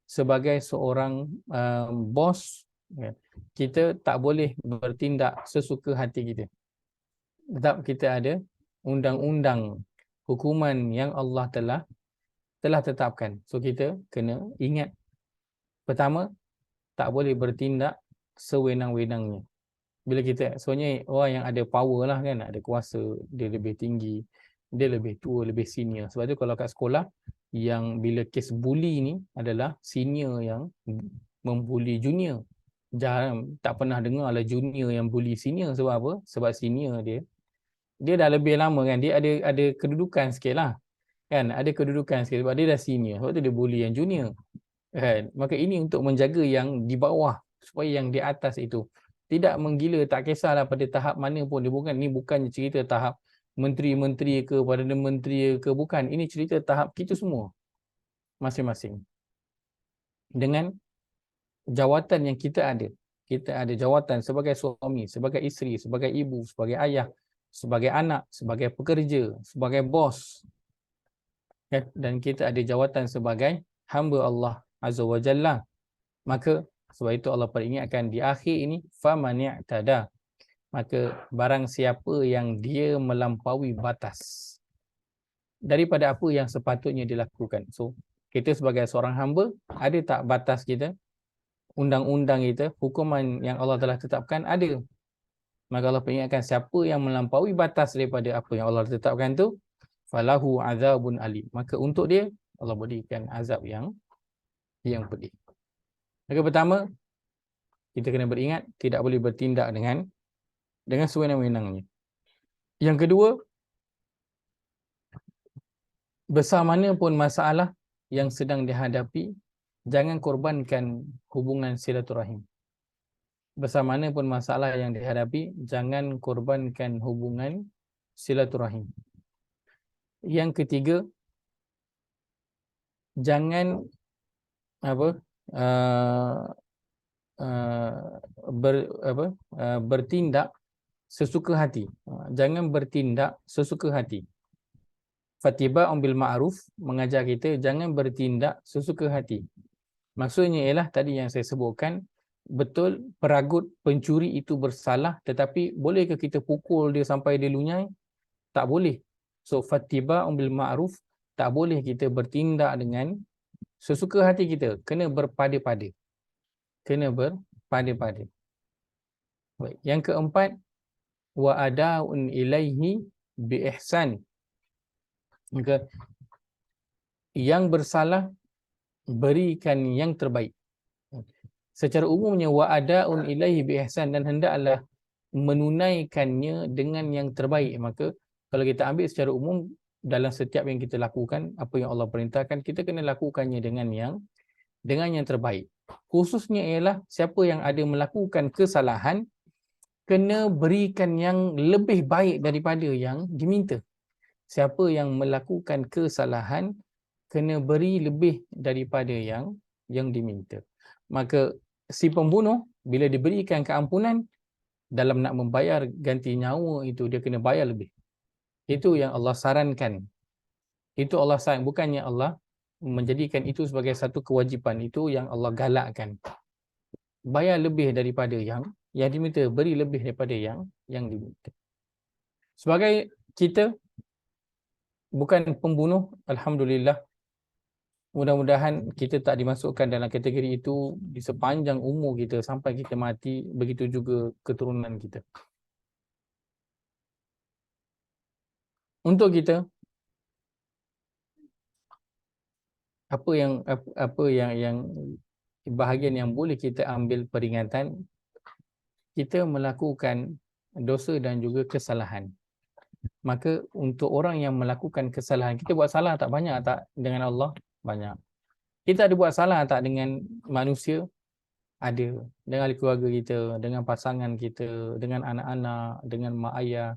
sebagai seorang bos, kita tak boleh bertindak sesuka hati kita. Tetap kita ada undang-undang, hukuman yang Allah telah tetapkan. So kita kena ingat, pertama, tak boleh bertindak sewenang-wenangnya. Bila kita, soalnya orang yang ada power lah kan, ada kuasa, dia lebih tinggi, dia lebih tua, lebih senior. Sebab tu kalau kat sekolah, yang bila kes bully ni adalah senior yang membuli junior. Jarang, tak pernah dengar lah junior yang bully senior. Sebab apa? Sebab senior dia dah lebih lama kan, dia ada kedudukan sikit lah kan, ada kedudukan sikit sebab dia dah senior, sebab tu dia bully yang junior kan. Maka ini untuk menjaga yang di bawah supaya yang di atas itu tidak menggila, tak kisahlah pada tahap mana pun. Dia bukan, ni bukan cerita tahap menteri-menteri ke, Perdana Menteri ke, bukan. Ini cerita tahap kita semua masing-masing dengan jawatan yang kita ada. Kita ada jawatan sebagai suami, sebagai isteri, sebagai ibu, sebagai ayah, sebagai anak, sebagai pekerja, sebagai bos. Dan kita ada jawatan sebagai hamba Allah Azza wa Jalla. Maka sebab itu Allah peringatkan di akhir ini, faman i'tada, maka barang siapa yang dia melampaui batas daripada apa yang sepatutnya dilakukan. So kita sebagai seorang hamba, ada tak batas kita, undang-undang kita, hukuman yang Allah telah tetapkan ada. Maka Allah peringatkan siapa yang melampaui batas daripada apa yang Allah tetapkan tu, falahu azabun alim, maka untuk dia Allah berikan azab yang pedih. Maka pertama, kita kena beringat tidak boleh bertindak dengan sewenang-wenangnya. Yang kedua, besar mana pun masalah yang sedang dihadapi, jangan korbankan hubungan silaturahim. Besar mana pun masalah yang dihadapi, jangan korbankan hubungan silaturahim. Yang ketiga, jangan bertindak sesuka hati. Jangan bertindak sesuka hati. Fatiba'un bil ma'ruf mengajar kita jangan bertindak sesuka hati. Maksudnya ialah tadi yang saya sebutkan, betul peragut pencuri itu bersalah, tetapi bolehkah kita pukul dia sampai dia lunyai? Tak boleh. So fatiba'un bil ma'ruf, tak boleh kita bertindak dengan sesuka hati kita, kena berpada-pada. Kena berpada-pada. Baik. Yang keempat, wa ada'un ilaihi bi ihsan. Maka yang bersalah berikan yang terbaik. Secara umumnya wa ada'un ilaihi bi ihsan, dan hendaklah menunaikannya dengan yang terbaik. Maka kalau kita ambil secara umum, dalam setiap yang kita lakukan, apa yang Allah perintahkan, kita kena lakukannya dengan yang terbaik. Khususnya ialah siapa yang ada melakukan kesalahan, kena berikan yang lebih baik daripada yang diminta. Siapa yang melakukan kesalahan, kena beri lebih daripada yang diminta. Maka si pembunuh bila diberikan keampunan, dalam nak membayar ganti nyawa itu, dia kena bayar lebih. Itu yang Allah sarankan. Itu Allah sarankan, bukannya Allah menjadikan itu sebagai satu kewajipan. Itu yang Allah galakkan. Bayar lebih daripada yang diminta, beri lebih daripada yang diminta. Sebagai kita bukan pembunuh, alhamdulillah, mudah-mudahan kita tak dimasukkan dalam kategori itu di sepanjang umur kita sampai kita mati, begitu juga keturunan kita. Untuk kita, apa yang bahagian yang boleh kita ambil peringatan, kita melakukan dosa dan juga kesalahan. Maka untuk orang yang melakukan kesalahan, kita buat salah tak banyak tak dengan Allah? Banyak. Kita ada buat salah tak dengan manusia? Ada. Dengan keluarga kita, dengan pasangan kita, dengan anak-anak, dengan mak ayah,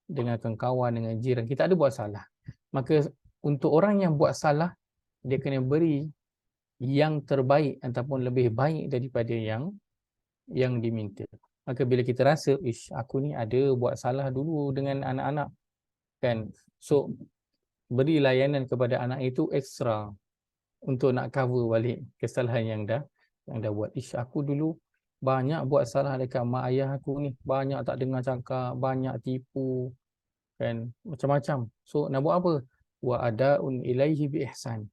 dengan kawan, dengan jiran. Kita ada buat salah. Maka untuk orang yang buat salah, dia kena beri yang terbaik ataupun lebih baik daripada yang diminta. Maka bila kita rasa, aku ni ada buat salah dulu dengan anak-anak, kan? So, beri layanan kepada anak itu ekstra untuk nak cover balik kesalahan yang dah buat. Aku dulu banyak buat salah dekat mak ayah aku ni, banyak tak dengar cakap, banyak tipu, kan? Macam-macam. So, nak buat apa? Wa ada'un ilaihi bi ihsan.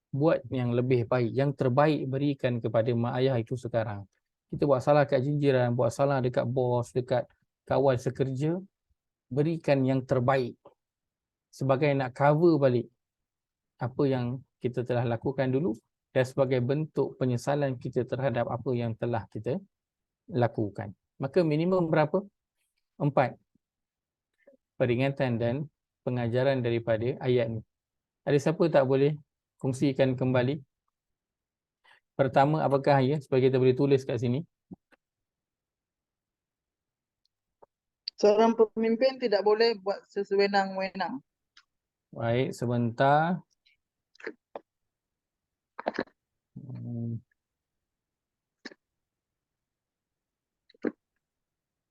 Buat yang lebih baik, yang terbaik berikan kepada mak ayah itu sekarang. Kita buat salah kat jinjiran, buat salah dekat bos, dekat kawan sekerja, berikan yang terbaik sebagai nak cover balik apa yang kita telah lakukan dulu dan sebagai bentuk penyesalan kita terhadap apa yang telah kita lakukan. Maka minimum berapa? 4 peringatan dan pengajaran daripada ayat ni. Ada siapa tak boleh kongsikan kembali? Pertama, apakah ya? Supaya kita boleh tulis kat sini. Seorang pemimpin tidak boleh buat sewenang-wenang. Baik, sebentar.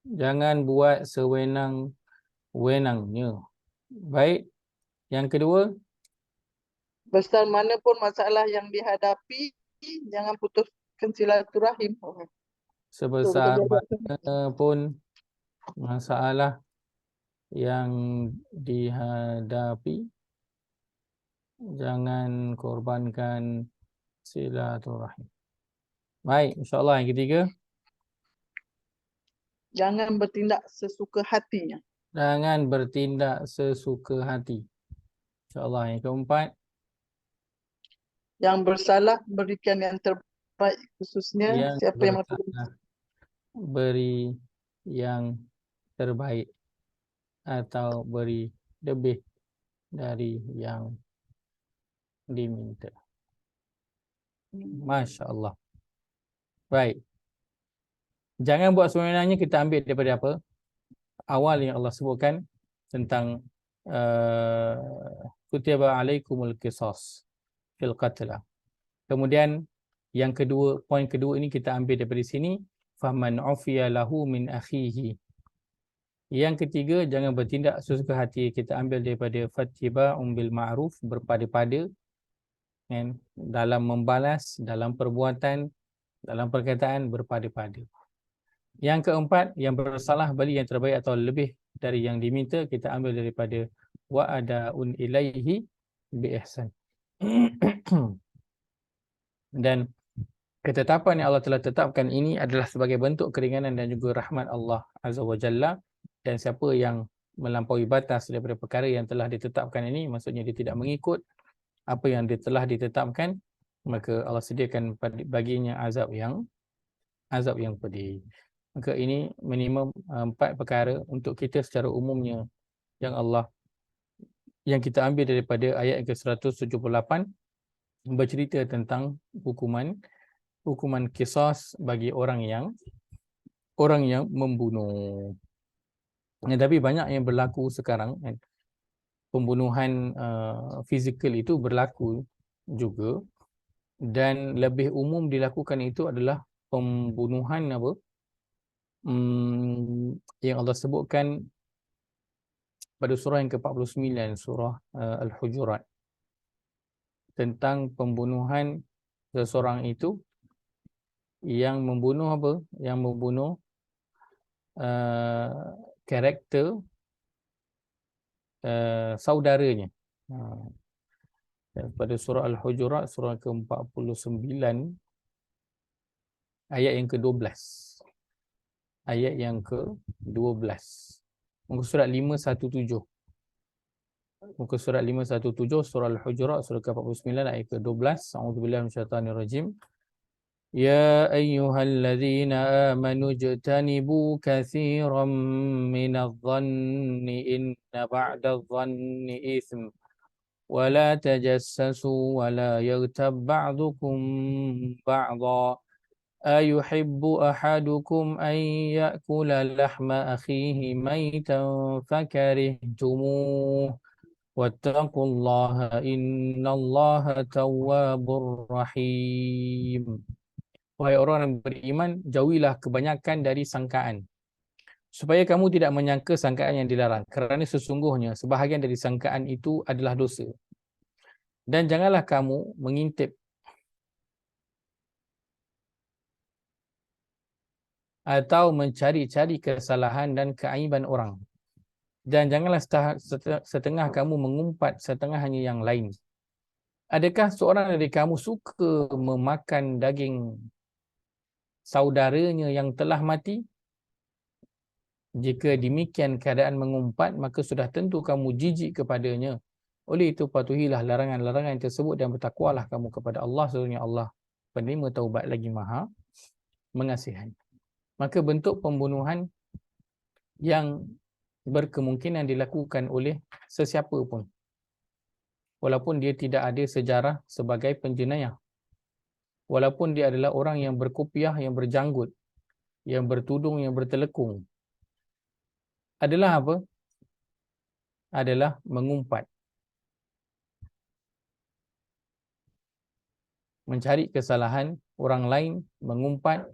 Jangan buat sewenang-wenangnya. Baik. Yang kedua, Besar mana pun masalah yang dihadapi, jangan putuskan silaturahim. sebesar mana pun masalah yang dihadapi, jangan korbankan silaturahim. Baik, insyaAllah yang ketiga. Jangan bertindak sesuka hatinya. Jangan bertindak sesuka hati. InsyaAllah yang keempat. Yang bersalah berikan yang terbaik, khususnya Yang siapa yang bersalah beri yang terbaik atau beri lebih dari yang diminta. Masya Allah. Baik. Jangan buat sebenarnya kita ambil daripada apa? Awal yang Allah sebutkan tentang kutiba alaikumul qisas fil qatla. Kemudian yang kedua, poin kedua ini kita ambil daripada sini, faman ufiya lahu min akhihi. Yang ketiga, jangan bertindak sesuka hati, kita ambil daripada fattiba'un bil ma'ruf, berpada-pada kan, dalam membalas, dalam perbuatan, dalam perkataan berpada-pada. Yang keempat, yang bersalah beri yang terbaik atau lebih dari yang diminta, kita ambil daripada wa'ada'un ilaihi bi ihsan. Dan ketetapan yang Allah telah tetapkan ini adalah sebagai bentuk keringanan dan juga rahmat Allah Azza wa Jalla. Dan siapa yang melampaui batas daripada perkara yang telah ditetapkan ini, maksudnya dia tidak mengikut apa yang dia telah ditetapkan, maka Allah sediakan baginya azab yang pedih. Maka ini minimum 4 perkara untuk kita secara umumnya yang kita ambil daripada ayat ke-178 bercerita tentang hukuman qisas bagi orang yang membunuh. Tapi banyak yang berlaku sekarang kan. Pembunuhan fizikal itu berlaku juga, dan lebih umum dilakukan itu adalah pembunuhan yang Allah sebutkan pada surah yang ke-49, surah Al-Hujurat, tentang pembunuhan seseorang itu yang membunuh yang membunuh karakter saudaranya. Pada surah Al-Hujurat, surah ke-49, ayat yang ke-12. Ayat yang ke-12. Muka surat 517. Muka surat 517, surah Al-Hujurat, surah ke-49, ayat ke-12. A'udzubillahi minasyaitanirrajim. Ya ayyuhalladzina amanu ijtanibu katsiran minadh-dhanni inna ba'dadh-dhanni itsm. ولا تجسسوا ولا يغتب بعضكم بعضا أيحب أحدكم أن يأكل لحم أخيه ميتا فكرهتموه واتقوا الله إن الله تواب رحيم. Wahai orang yang beriman, jauhilah kebanyakan dari sangkaan, supaya kamu tidak menyangka sangkaan yang dilarang, kerana sesungguhnya sebahagian dari sangkaan itu adalah dosa. Dan janganlah kamu mengintip atau mencari-cari kesalahan dan keaiban orang. Dan janganlah setengah kamu mengumpat setengahnya yang lain. Adakah seorang dari kamu suka memakan daging saudaranya yang telah mati? Jika demikian keadaan mengumpat, maka sudah tentu kamu jijik kepadanya, Oleh itu patuhilah larangan-larangan tersebut dan bertakwalah kamu kepada Allah, sesungguhnya Allah penerima taubat lagi Maha Mengasihani. Maka bentuk pembunuhan yang berkemungkinan dilakukan oleh sesiapa pun, walaupun dia tidak ada sejarah sebagai penjenayah, walaupun dia adalah orang yang berkopiah, yang berjanggut, yang bertudung, yang bertelekung, adalah apa? Adalah mengumpat, mencari kesalahan orang lain, mengumpat.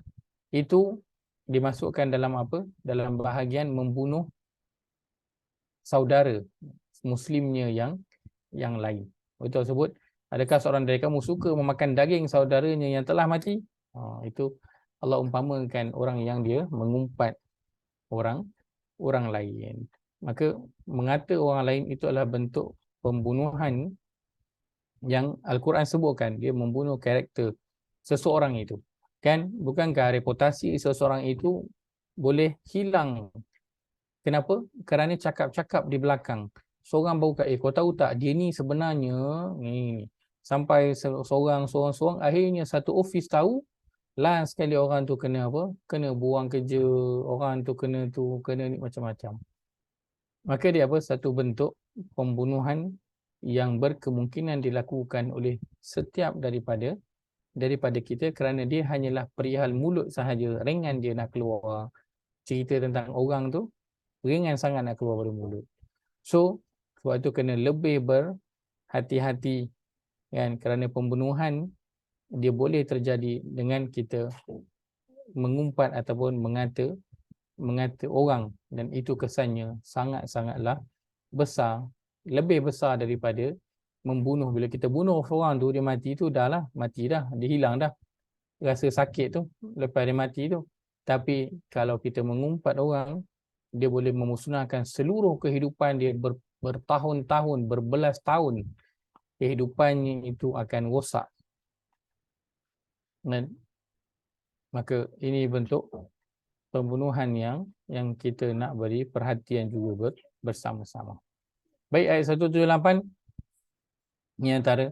Itu dimasukkan dalam apa? Dalam bahagian membunuh saudara muslimnya yang lain. Itu sebut, adakah seorang dari kamu suka memakan daging saudaranya yang telah mati? Itu Allah umpamakan orang yang dia mengumpat orang lain. Maka mengata orang lain itu adalah bentuk pembunuhan yang Al-Quran sebutkan. Dia membunuh karakter seseorang itu. Kan, bukankah reputasi seseorang itu boleh hilang? Kenapa? Kerana cakap-cakap di belakang. Seorang baru kata, kau tahu tak, dia ni sebenarnya ni. Sampai seorang akhirnya satu ofis tahu, last sekali orang tu kena apa? Kena buang kerja, orang tu kena ni macam-macam. Maka dia apa? Satu bentuk pembunuhan yang berkemungkinan dilakukan oleh setiap daripada kita, kerana dia hanyalah perihal mulut sahaja. Ringan dia nak keluar cerita tentang orang tu, ringan sangat nak keluar dari mulut. So sebab itu kena lebih berhati-hati kan, kerana pembunuhan dia boleh terjadi dengan kita mengumpat ataupun mengata orang, dan itu kesannya sangat-sangatlah besar, lebih besar daripada membunuh. Bila kita bunuh orang tu, dia mati tu, dah lah mati dah, dia hilang dah rasa sakit tu lepas dia mati tu. Tapi kalau kita mengumpat orang, dia boleh memusnahkan seluruh kehidupan dia, bertahun-tahun, berbelas tahun kehidupannya itu akan rosak. Dan maka ini bentuk pembunuhan yang kita nak beri perhatian juga bersama-sama. Baik, ayat 178 ini antara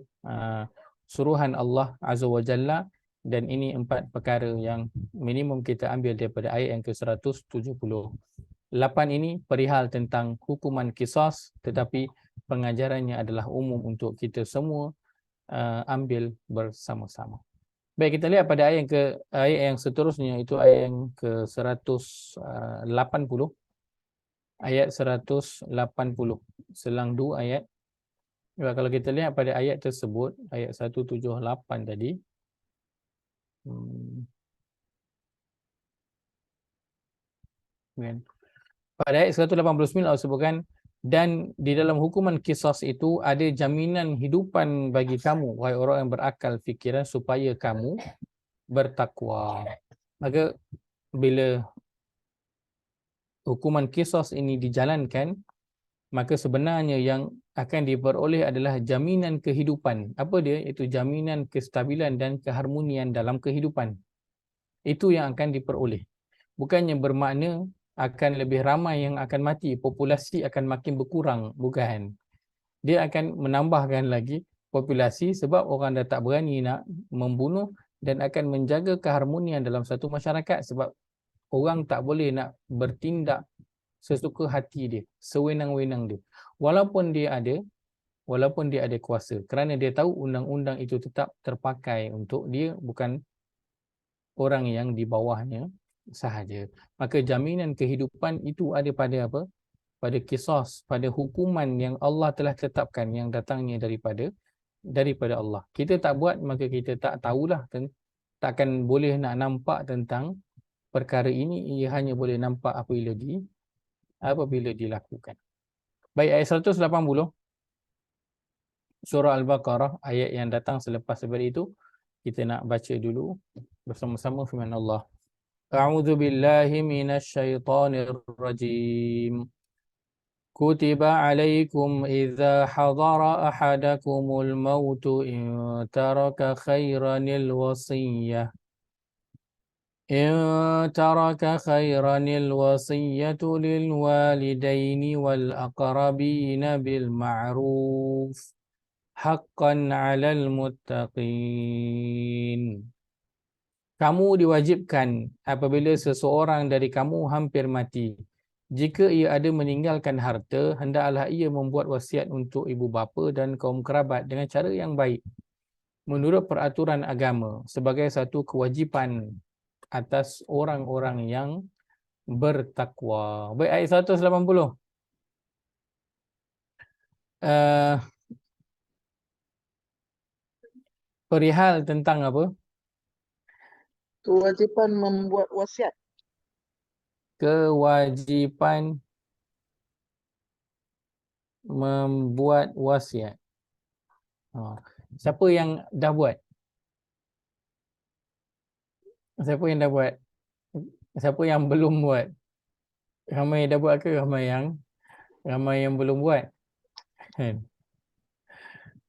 suruhan Allah Azza wa Jalla, dan ini 4 perkara yang minimum kita ambil daripada ayat yang ke-178 ini perihal tentang hukuman qisas, tetapi pengajarannya adalah umum untuk kita semua ambil bersama-sama. Baik, kita lihat pada ayat yang seterusnya, itu ayat yang ke-180. Ayat 180 selang 2 ayat. Kalau kita lihat pada ayat tersebut, ayat 178 tadi, pada ayat 189 Allah sebutkan, dan di dalam hukuman qisas itu ada jaminan hidupan bagi kamu, wahai orang yang berakal fikiran, supaya kamu bertakwa. Maka bila hukuman qisas ini dijalankan, maka sebenarnya yang akan diperoleh adalah jaminan kehidupan. Apa dia? Itu jaminan kestabilan dan keharmonian dalam kehidupan. Itu yang akan diperoleh. Bukannya bermakna akan lebih ramai yang akan mati, populasi akan makin berkurang. Bukan. Dia akan menambahkan lagi populasi sebab orang dah tak berani nak membunuh, dan akan menjaga keharmonian dalam satu masyarakat sebab orang tak boleh nak bertindak sesuka hati dia, sewenang-wenang dia. Walaupun dia ada kuasa, kerana dia tahu undang-undang itu tetap terpakai untuk dia, bukan orang yang di bawahnya sahaja. Maka jaminan kehidupan itu ada pada apa? Pada qisas, pada hukuman yang Allah telah tetapkan, yang datangnya daripada Allah. Kita tak buat, maka kita tak tahulah, takkan boleh nak nampak tentang perkara ini. Ia hanya boleh nampak apabila dilakukan. Baik, ayat 180 surah Al-Baqarah, ayat yang datang selepas daripada itu, kita nak baca dulu bersama-sama firman Allah. A'udzu billahi minasy syaithanir rajim. Kutiba 'alaikum idza hadara ahadakumul maut in taraka khairanil wasiyah إن ترك خيرا الوصية للوالدين والأقربين بالمعروف حقا على المتقين. Kamu diwajibkan apabila seseorang dari kamu hampir mati. Jika ia ada meninggalkan harta, hendaklah ia membuat wasiat untuk ibu bapa dan kaum kerabat dengan cara yang baik, menurut peraturan agama, sebagai satu kewajipan atas orang-orang yang bertakwa. Baik, ayat 180. Perihal tentang apa? Kewajipan membuat wasiat. Kewajipan membuat wasiat. Siapa yang dah buat? Siapa yang dah buat? Siapa yang belum buat? Ramai dah buat ke ramai yang belum buat? Kan?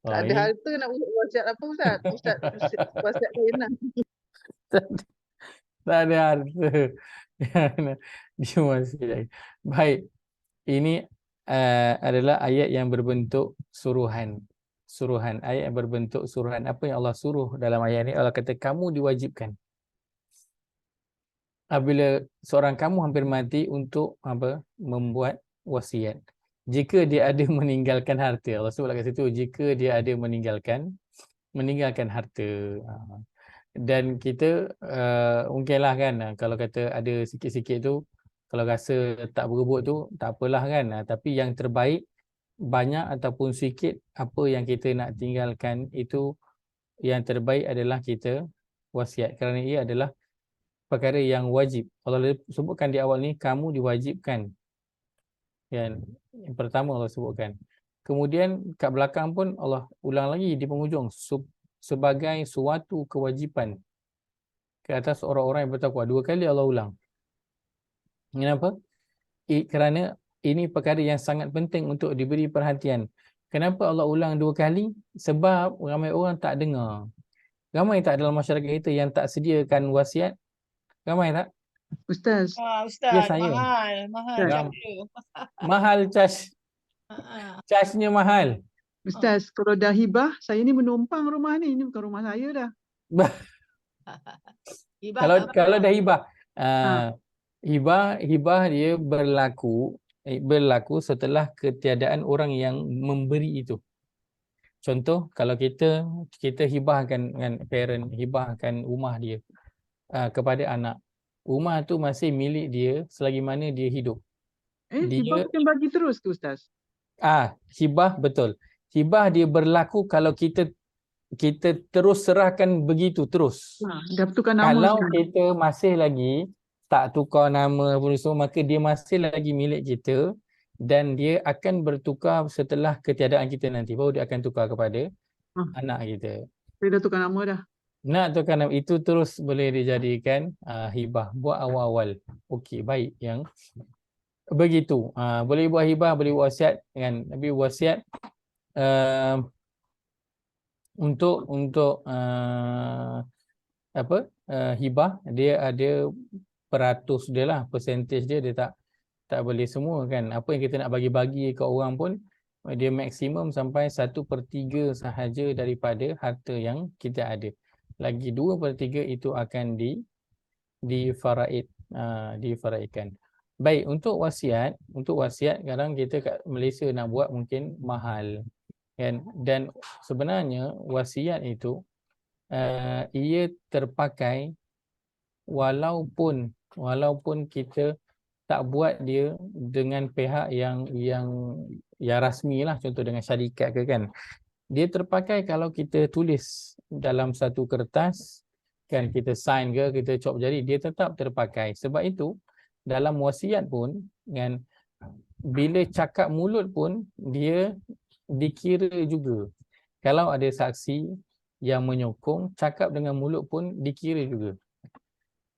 Tak ada Ini harta nak buat wasiat apa Ustaz? Ustaz wasiat lain lah. tak ada harta yang nak diwasiat. Baik, ini adalah ayat yang berbentuk suruhan. Ayat yang berbentuk suruhan. Apa yang Allah suruh dalam ayat ini? Allah kata kamu diwajibkan apabila seorang kamu hampir mati untuk apa? Membuat wasiat. Jika dia ada meninggalkan harta, Allah sebut kat situ, jika dia ada meninggalkan harta. Dan kita mungkinlah kan, kalau kata ada sikit-sikit tu, kalau rasa tak berebut tu tak apalah kan, tapi yang terbaik banyak ataupun sikit, apa yang kita nak tinggalkan itu yang terbaik adalah kita wasiat, kerana ia adalah perkara yang wajib. Allah sebutkan di awal ni kamu diwajibkan. Yang pertama Allah sebutkan. Kemudian kat belakang pun Allah ulang lagi di penghujung sebagai suatu kewajipan ke atas orang-orang yang bertakwa. 2 kali Allah ulang. Kenapa? Kerana ini perkara yang sangat penting untuk diberi perhatian. Kenapa Allah ulang 2 kali? Sebab ramai orang tak dengar. Ramai tak dalam masyarakat kita yang tak sediakan wasiat? Ramai tak? Ustaz. Ya, Ustaz, saya. mahal Ram- cara. Mahal charge-nya mahal. Ustaz, kalau dah hibah, saya ni menumpang rumah ni. Ini bukan rumah saya dah. Hibah Kalau tak apa. kalau dah hibah, hibah dia berlaku setelah ketiadaan orang yang memberi itu. Contoh, kalau kita hibahkan dengan parent, hibahkan rumah dia kepada anak. Rumah tu masih milik dia selagi mana dia hidup. Hibah bukan bagi terus ke Ustaz? Hibah betul. Hibah dia berlaku kalau kita terus serahkan begitu terus. Dah tukar nama Kalau sekarang. kita masih lagi tak tukar nama pun semua, maka dia masih lagi milik kita dan dia akan bertukar setelah ketiadaan kita nanti. Baru dia akan tukar kepada anak kita. Saya dah tukar nama dah. Nak tukar nama itu terus boleh dijadikan hibah. Buat awal-awal. Okey, baik yang begitu. Boleh buat hibah, boleh buat wasiat kan. Tapi wasiat untuk hibah dia ada peratus dia lah, percentage dia tak boleh semua kan. Apa yang kita nak bagi-bagi ke orang pun dia maksimum sampai 1/3 sahaja daripada harta yang kita ada. Lagi 2/3 itu akan difaraidkan. Baik, untuk wasiat kadang kita kat Malaysia nak buat mungkin mahal kan, dan sebenarnya wasiat itu ia terpakai walaupun kita tak buat dia dengan pihak yang rasmi lah, contoh dengan syarikat ke kan. Dia terpakai kalau kita tulis dalam satu kertas kan, kita sign ke, kita cop jari, dia tetap terpakai. Sebab itu dalam wasiat pun kan, bila cakap mulut pun dia dikira juga. Kalau ada saksi yang menyokong, cakap dengan mulut pun dikira juga.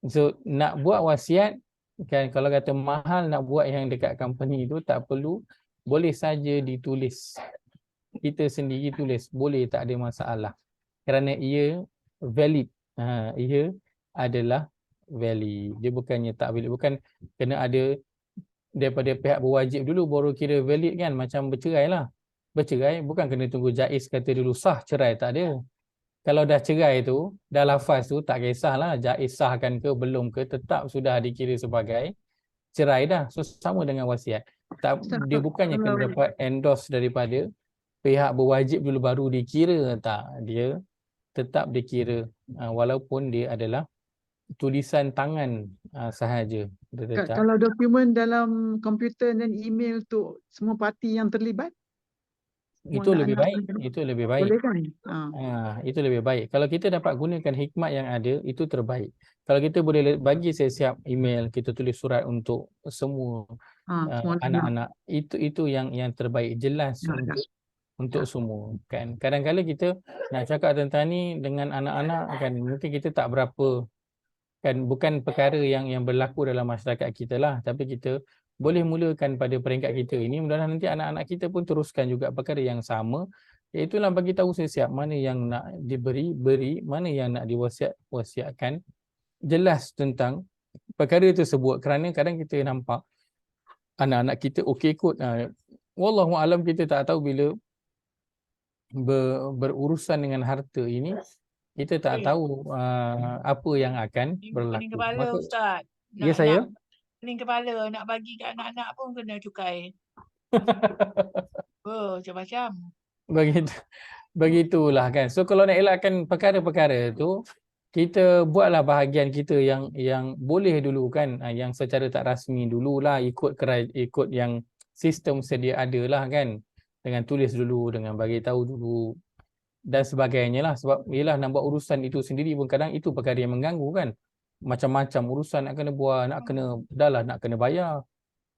So nak buat wasiat kan, kalau kata mahal nak buat yang dekat company tu, tak perlu, boleh saja ditulis. Kita sendiri tulis, boleh, tak ada masalah. Kerana ia valid. Ia adalah valid. Dia bukannya tak valid, bukan kena ada daripada pihak berwajib dulu baru kira valid kan, macam bercerai lah. Bercerai bukan kena tunggu jaiz kata dulu sah cerai, tak ada. Kalau dah cerai tu, dah lafaz tu tak kisahlah jaiz sahkan ke belum ke, tetap sudah dikira sebagai cerai dah. So sama dengan wasiat. Tak, Ustaz, dia bukannya kalau kena dapat endorse daripada pihak berwajib dulu baru dikira, tak. Dia tetap dikira walaupun dia adalah tulisan tangan sahaja. Dia tetap. kalau dokumen dalam komputer dan email tu semua parti yang terlibat, semua Itu lebih anak-anak baik. terlibat, Itu lebih baik. boleh kan? Itu lebih baik. Kalau kita dapat gunakan hikmat yang ada, itu terbaik. Kalau kita boleh bagi siap email, kita tulis surat untuk semua Semua anak. anak-anak, itu yang terbaik, jelas Ya, ya. untuk semua kan. Kadang-kadang kita nak cakap tentang ni dengan anak-anak kan, mungkin kita tak berapa kan, bukan perkara yang berlaku dalam masyarakat kita lah, tapi kita boleh mulakan pada peringkat kita ini, mudah-mudahan nanti anak-anak kita pun teruskan juga perkara yang sama, iaitulah bagi tahu siap mana yang nak beri, mana yang nak wasiatkan, jelas tentang perkara tersebut. Kerana kadang kita nampak anak-anak kita okey kot, wallahu alam, kita tak tahu bila berurusan dengan harta ini, kita tak tahu apa yang akan Pening berlaku. kepala Maka, Ustaz. ya saya Pening kepala nak bagi kat anak-anak pun kena cukai. Macam-macam. begitulah kan. So kalau nak elakkan perkara-perkara tu, kita buatlah bahagian kita yang boleh dulu kan, yang secara tak rasmi dululah, ikut yang sistem sedia ada lah kan, dengan tulis dulu, dengan bagi tahu dulu dan sebagainya lah. Sebab yelah, nak buat urusan itu sendiri pun kadang itu perkara yang mengganggu kan, macam-macam urusan nak kena buat, nak kena bayar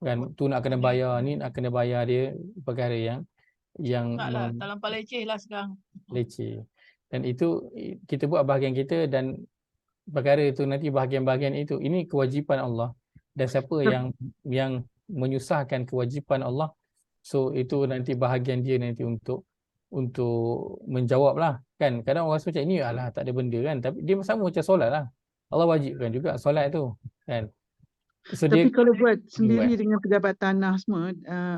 kan, tu nak kena bayar, ni nak kena bayar, dia perkara yang Taklah, tak lampau leceh lah sekarang. leceh. Dan itu kita buat bahagian kita, dan perkara itu nanti bahagian-bahagian itu, ini kewajipan Allah, dan siapa yang menyusahkan kewajipan Allah, so itu nanti bahagian dia nanti untuk menjawab lah kan. Kadang orang rasa macam ini alah tak ada benda kan, tapi dia sama macam solat lah, Allah wajibkan juga solat tu kan. So Tapi dia kalau buat sendiri dengan pejabat tanah semua,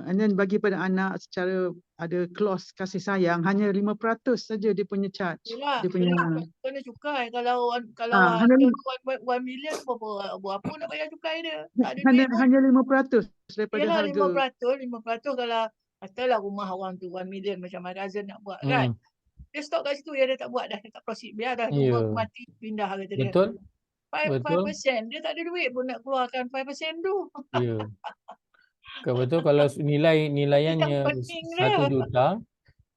and then bagi pada anak secara ada clause kasih sayang, hanya 5% saja dia punya charge. Yelah, Dia punya kena cukai. Kalau hanya ada 1 million, berapa nak bayar cukai dia? Tak ada duit pun. hanya 5% daripada Yelah, harga. 5% kalau katalah rumah orang tu 1 million macam Razan nak buat kan. Dia stop kat situ, dia tak buat dah, dia tak proceed. Biar dah tunggu aku mati, pindah kata dia. betul 5%, dia tak ada duit pun nak keluarkan 5% tu. ya. Betul, kalau nilaiannya pening 1 juta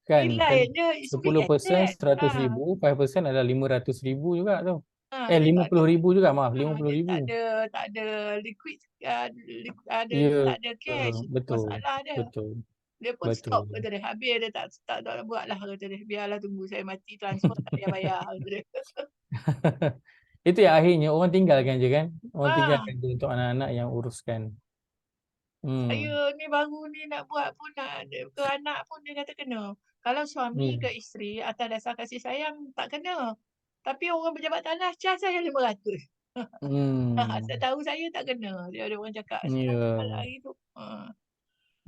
kan, Nilai dia is 10% big asset. 100,000, 5% adalah 500,000 juga tu. Dia 50,000 juga, maaf, dia 50,000. tak ada liquid, tak Ya, ada cash. betul. Masalah dia. Betul. Dia pun stop kata dia. Habis dia tak nak buat lah kata dia. Biarlah tunggu saya mati, transfer tak payah bayar kata dia. Itu yang akhirnya orang tinggalkan je kan. Orang tinggalkan je untuk anak-anak yang uruskan. Saya ni baru ni nak buat pun, ke anak pun dia kata kena. Kalau suami ke isteri atas dasar kasih sayang tak kena. Tapi orang pejabat tanah charge saya 500. Setahu saya tak kena. Dia ada orang cakap hari tu.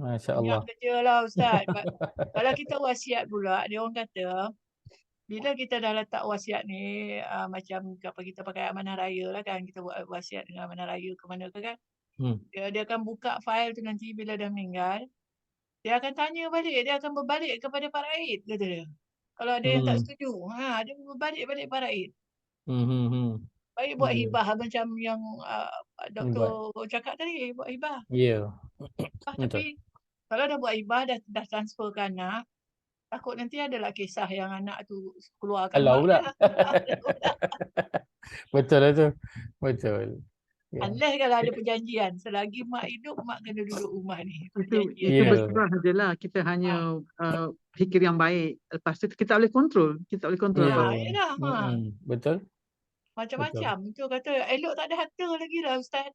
Masya Banyak Allah. kerja lah Ustaz. Kalau kita wasiat pula, dia orang kata, bila kita dah letak wasiat ni, macam apa kita pakai amanah raya lah kan, kita buat wasiat dengan amanah raya ke mana ke kan, dia akan buka file tu nanti bila dah meninggal, dia akan tanya balik, dia akan berbalik kepada Pak Raid, kata dia. Kalau ada yang tak setuju, dia berbalik Pak Raid. Baik buat hibah macam yang Doktor cakap tadi, buat hibah. Ya. Tapi kalau dah buat hibah, dah transfer ke anak, takut nanti adalah kisah yang anak tu keluarkan mak pula. dia. Betul lah tu. Betul. Unless kalau ada perjanjian, selagi mak hidup, mak kena duduk rumah ni. Itu berserah sajalah. Kita hanya fikir yang baik. Lepas tu kita boleh kontrol. Betul. Macam-macam. Itu kata, elok tak ada harta lagi lah Ustaz.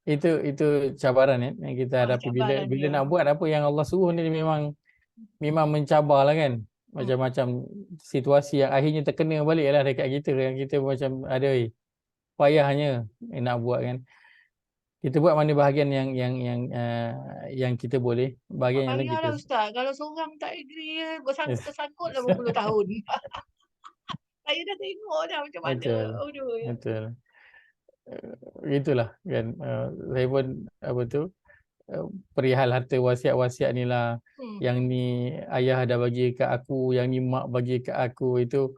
Itu cabaran yang kita hadapi bila nak buat apa yang Allah suruh ni, memang mencabar lah kan. Macam-macam situasi yang akhirnya terkena balik lah dekat kita, yang kita macam ada payahnya nak buat kan. Kita buat mana bahagian yang kita boleh, bahagian yang lain kita Payahlah Ustaz. Kalau seorang tak agree, yes. tersangkutlah berpuluh tahun. Saya dah tengok dah macam mana. Betul. Aduh. Betul. Itulah kan, saya pun apa tu, perihal harta wasiat-wasiat ni lah, yang ni ayah dah bagi kat aku, yang ni mak bagi kat aku, itu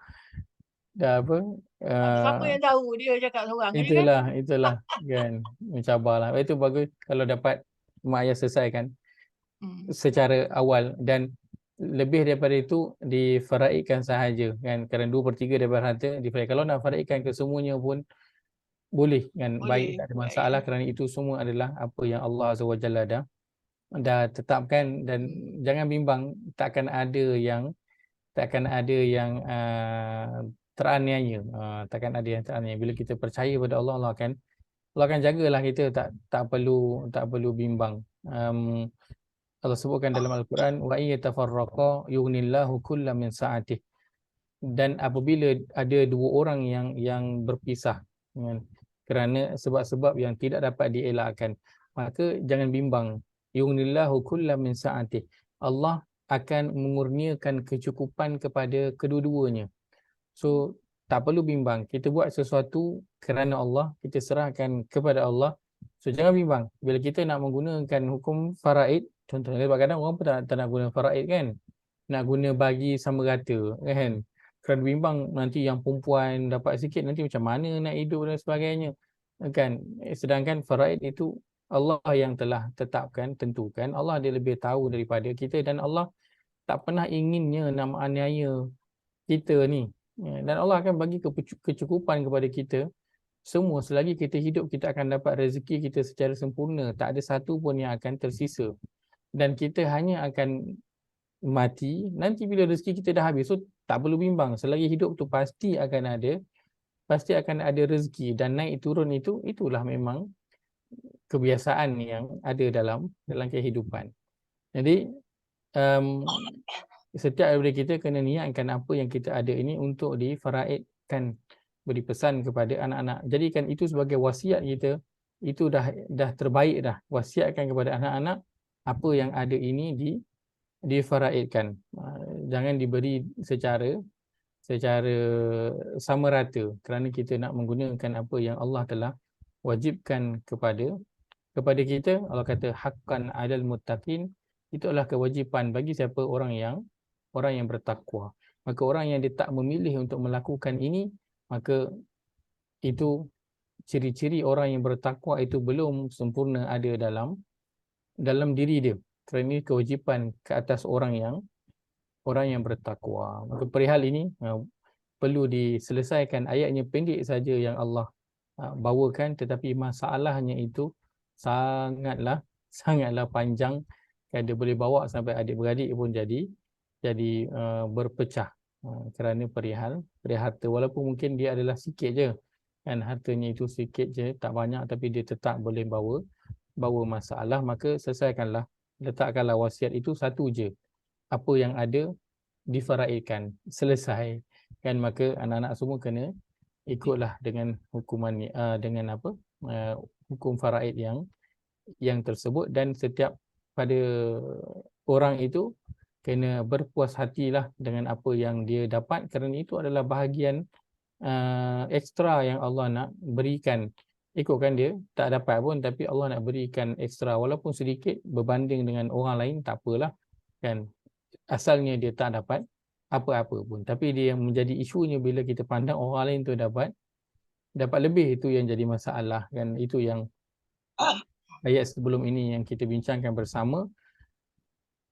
dah apa, Siapa yang tahu, dia cakap seorang je kan. itulah kan, mencabarlah. Itu bagus kalau dapat mak ayah selesaikan secara awal, dan lebih daripada itu difaraidkan sahaja kan, kerana 2/3 daripada harta difaraid. Kalau nak faraidkan ke semuanya pun boleh kan, baik, tak ada masalah, kerana itu semua adalah apa yang Allah Azza wa Jalla dah tetapkan. Dan jangan bimbang, takkan ada yang teraniaya, takkan ada yang teraniaya. Bila kita percaya pada Allah, Allah akan jagalah kita, tak perlu bimbang. Allah sebutkan dalam Al-Quran, wa yatafarraqa yughnillahu kullam min sa'atih. Dan apabila ada dua orang yang berpisah kan, kerana sebab-sebab yang tidak dapat dielakkan, maka jangan bimbang. Yughnillahu kullam min sa'atih. Allah akan mengurniakan kecukupan kepada kedua-duanya. So tak perlu bimbang. Kita buat sesuatu kerana Allah, kita serahkan kepada Allah. So jangan bimbang. Bila kita nak menggunakan hukum faraid, contohnya kadang-kadang orang pun tak nak guna faraid kan. Nak guna bagi sama rata kan. Kerana bimbang nanti yang perempuan dapat sikit, nanti macam mana nak hidup dan sebagainya. Kan. Sedangkan faraid itu Allah yang telah tetapkan, tentukan. Allah dia lebih tahu daripada kita, dan Allah tak pernah inginnya nak menganiaya kita ni. Dan Allah akan bagi kecukupan kepada kita semua. Selagi kita hidup, kita akan dapat rezeki kita secara sempurna. Tak ada satu pun yang akan tersisa. Dan kita hanya akan mati nanti bila rezeki kita dah habis. So tak perlu bimbang. Selagi hidup tu pasti akan ada rezeki. Dan naik turun itulah memang kebiasaan yang ada dalam kehidupan. Jadi setiap daripada kita kena niatkan apa yang kita ada ini untuk difaraidkan, beri pesan kepada anak-anak. Jadikan itu sebagai wasiat kita. Itu dah terbaik dah. Wasiatkan kepada anak-anak apa yang ada ini difaraidkan. Jangan diberi secara sama rata, kerana kita nak menggunakan apa yang Allah telah wajibkan kepada kita. Allah kata haqqan 'alal muttaqin, itu adalah kewajipan bagi siapa orang yang bertakwa. Maka orang yang dia tak memilih untuk melakukan ini, maka itu ciri-ciri orang yang bertakwa itu belum sempurna ada dalam diri dia. Kerana ini kewajipan ke atas orang yang bertakwa. Maka perihal ini perlu diselesaikan. Ayatnya pendek saja yang Allah bawakan, tetapi masalahnya itu sangatlah panjang. Dia boleh bawa sampai adik-beradik pun jadi berpecah kerana perihal harta. Walaupun mungkin dia adalah sikit je kan, hartanya itu sikit je, tak banyak, tapi dia tetap boleh bawa masalah. Maka selesaikanlah, letakkanlah wasiat itu satu je, apa yang ada difaraidkan, selesai kan. Maka anak-anak semua kena ikutlah dengan hukuman dengan apa hukum faraid yang tersebut. Dan setiap pada orang itu kena berpuas hatilah dengan apa yang dia dapat, kerana itu adalah bahagian ekstra yang Allah nak berikan. Ikutkan dia tak dapat pun, tapi Allah nak berikan ekstra walaupun sedikit berbanding dengan orang lain, tak apalah kan. Asalnya dia tak dapat apa-apa pun, tapi dia yang menjadi isunya bila kita pandang orang lain tu dapat lebih, itu yang jadi masalah kan. Itu yang ayat sebelum ini yang kita bincangkan bersama.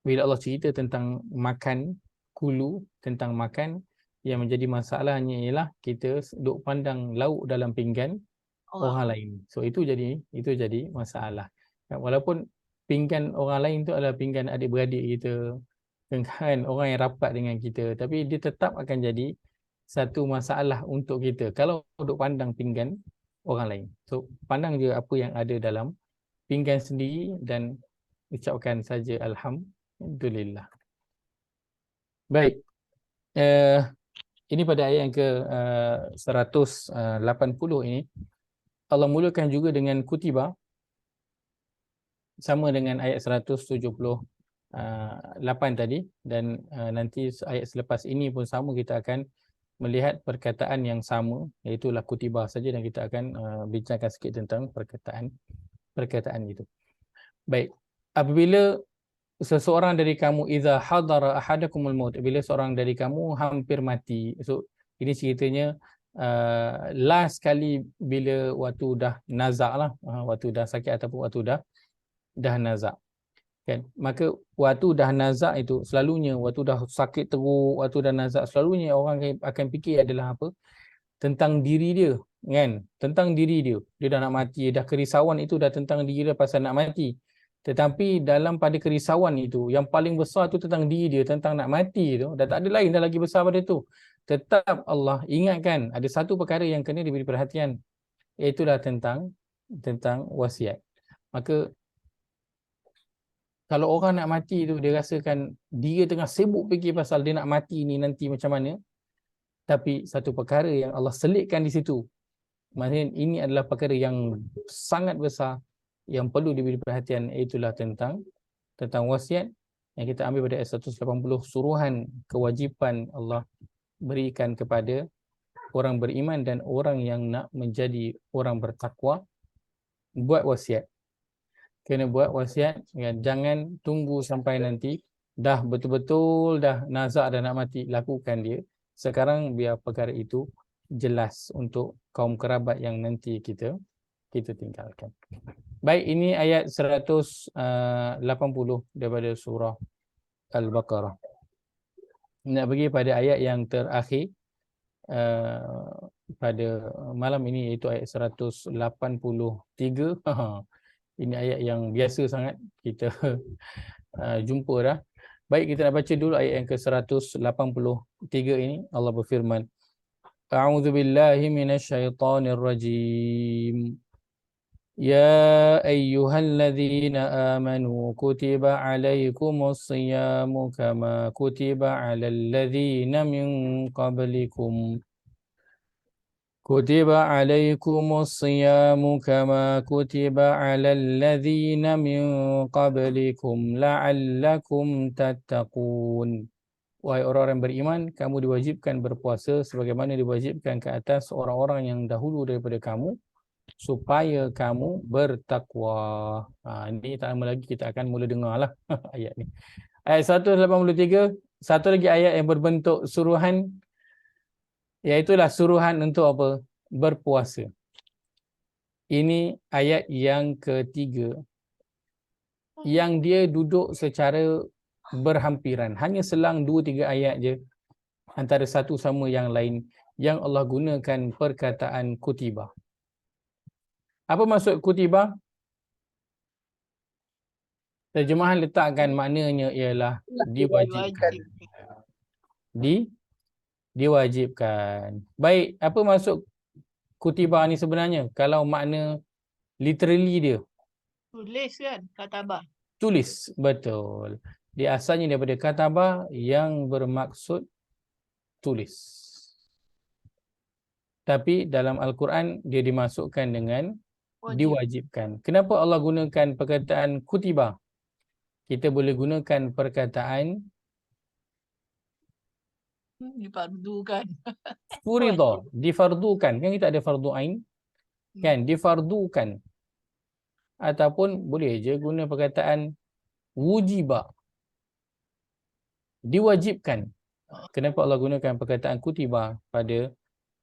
Bila Allah cerita tentang makan, kulu, tentang makan, yang menjadi masalahnya ialah kita duk pandang lauk dalam pinggan orang lain. So itu jadi masalah. Walaupun pinggan orang lain tu adalah pinggan adik-beradik kita, kan, orang yang rapat dengan kita, tapi dia tetap akan jadi satu masalah untuk kita kalau duk pandang pinggan orang lain. So pandang je apa yang ada dalam pinggan sendiri dan ucapkan saja alhamdulillah. Baik. Ini pada ayat yang ke 180 ini Allah mulakan juga dengan kutiba, sama dengan ayat 178 tadi, dan nanti ayat selepas ini pun sama, kita akan melihat perkataan yang sama, iaitu kutiba saja, dan kita akan bincangkan sikit tentang perkataan itu. Baik, apabila seseorang dari kamu, idza hadara ahadakumul maut, bila seorang dari kamu hampir mati. So ini ceritanya last kali bila waktu dah nazak lah, waktu dah sakit ataupun waktu dah nazak, kan. Maka waktu dah nazak itu selalunya, waktu dah sakit teruk, waktu dah nazak, selalunya orang akan fikir adalah apa? Tentang diri dia, kan, tentang diri dia. Dia dah nak mati, dah kerisauan itu dah tentang diri dia pasal nak mati. Tetapi dalam pada kerisauan itu, yang paling besar tu tentang diri dia, tentang nak mati tu, dah tak ada lain dah lagi besar pada tu. Tetap Allah ingatkan ada satu perkara yang kena diberi perhatian, iaitulah tentang wasiat. Maka kalau orang nak mati tu, dia rasakan dia tengah sibuk fikir pasal dia nak mati ni nanti macam mana. Tapi satu perkara yang Allah selitkan di situ, maksudnya ini adalah perkara yang sangat besar yang perlu diberi perhatian, itulah tentang wasiat, yang kita ambil pada ayat 180, suruhan kewajipan Allah berikan kepada orang beriman dan orang yang nak menjadi orang bertakwa, buat wasiat. Kena buat wasiat, ya. Jangan tunggu sampai nanti dah betul-betul dah nazak dan nak mati, lakukan dia sekarang, biar perkara itu jelas untuk kaum kerabat yang nanti kita tinggalkan. Baik, ini ayat 180 daripada surah Al-Baqarah. Nak pergi pada ayat yang terakhir pada malam ini, iaitu ayat 183. Ini ayat yang biasa sangat kita jumpa dah. Baik, kita nak baca dulu ayat yang ke-183 ini. Allah berfirman, A'udzu billahi minasyaitonir rajim. Ya ayyuhalladzina amanu kutiba 'alaikumus shiyamu kama kutiba 'alal ladzina min qablikum. كتب عليكم الصيام كما كتب على الذين من قبلكم لعلكم تتقون. Wahai orang-orang beriman, kamu diwajibkan berpuasa sebagaimana diwajibkan ke atas orang-orang yang dahulu daripada kamu, supaya kamu bertakwa. Ini tak lama lagi kita akan mula dengarlah ayat ni. Ayat 183, satu lagi ayat yang berbentuk suruhan, iaitulah suruhan untuk apa? Berpuasa. Ini ayat yang ketiga yang dia duduk secara berhampiran. Hanya selang 2-3 ayat je antara satu sama yang lain yang Allah gunakan perkataan kutiba. Apa maksud kutiba? Terjemahan letakkan maknanya ialah diwajibkan. Diwajibkan. Baik, apa maksud kutiba ni sebenarnya? Kalau makna literally dia. Tulis kan, katabah. Tulis, betul. Dia asalnya daripada katabah yang bermaksud tulis. Tapi dalam Al-Quran dia dimasukkan dengan diwajibkan. Kenapa Allah gunakan perkataan kutiba? Kita boleh gunakan perkataan difardukan. furidah, difardukan. Kan kita ada fardu ain? Kan, difardukan. Ataupun boleh je guna perkataan wujiba, diwajibkan. Kenapa Allah gunakan perkataan kutiba pada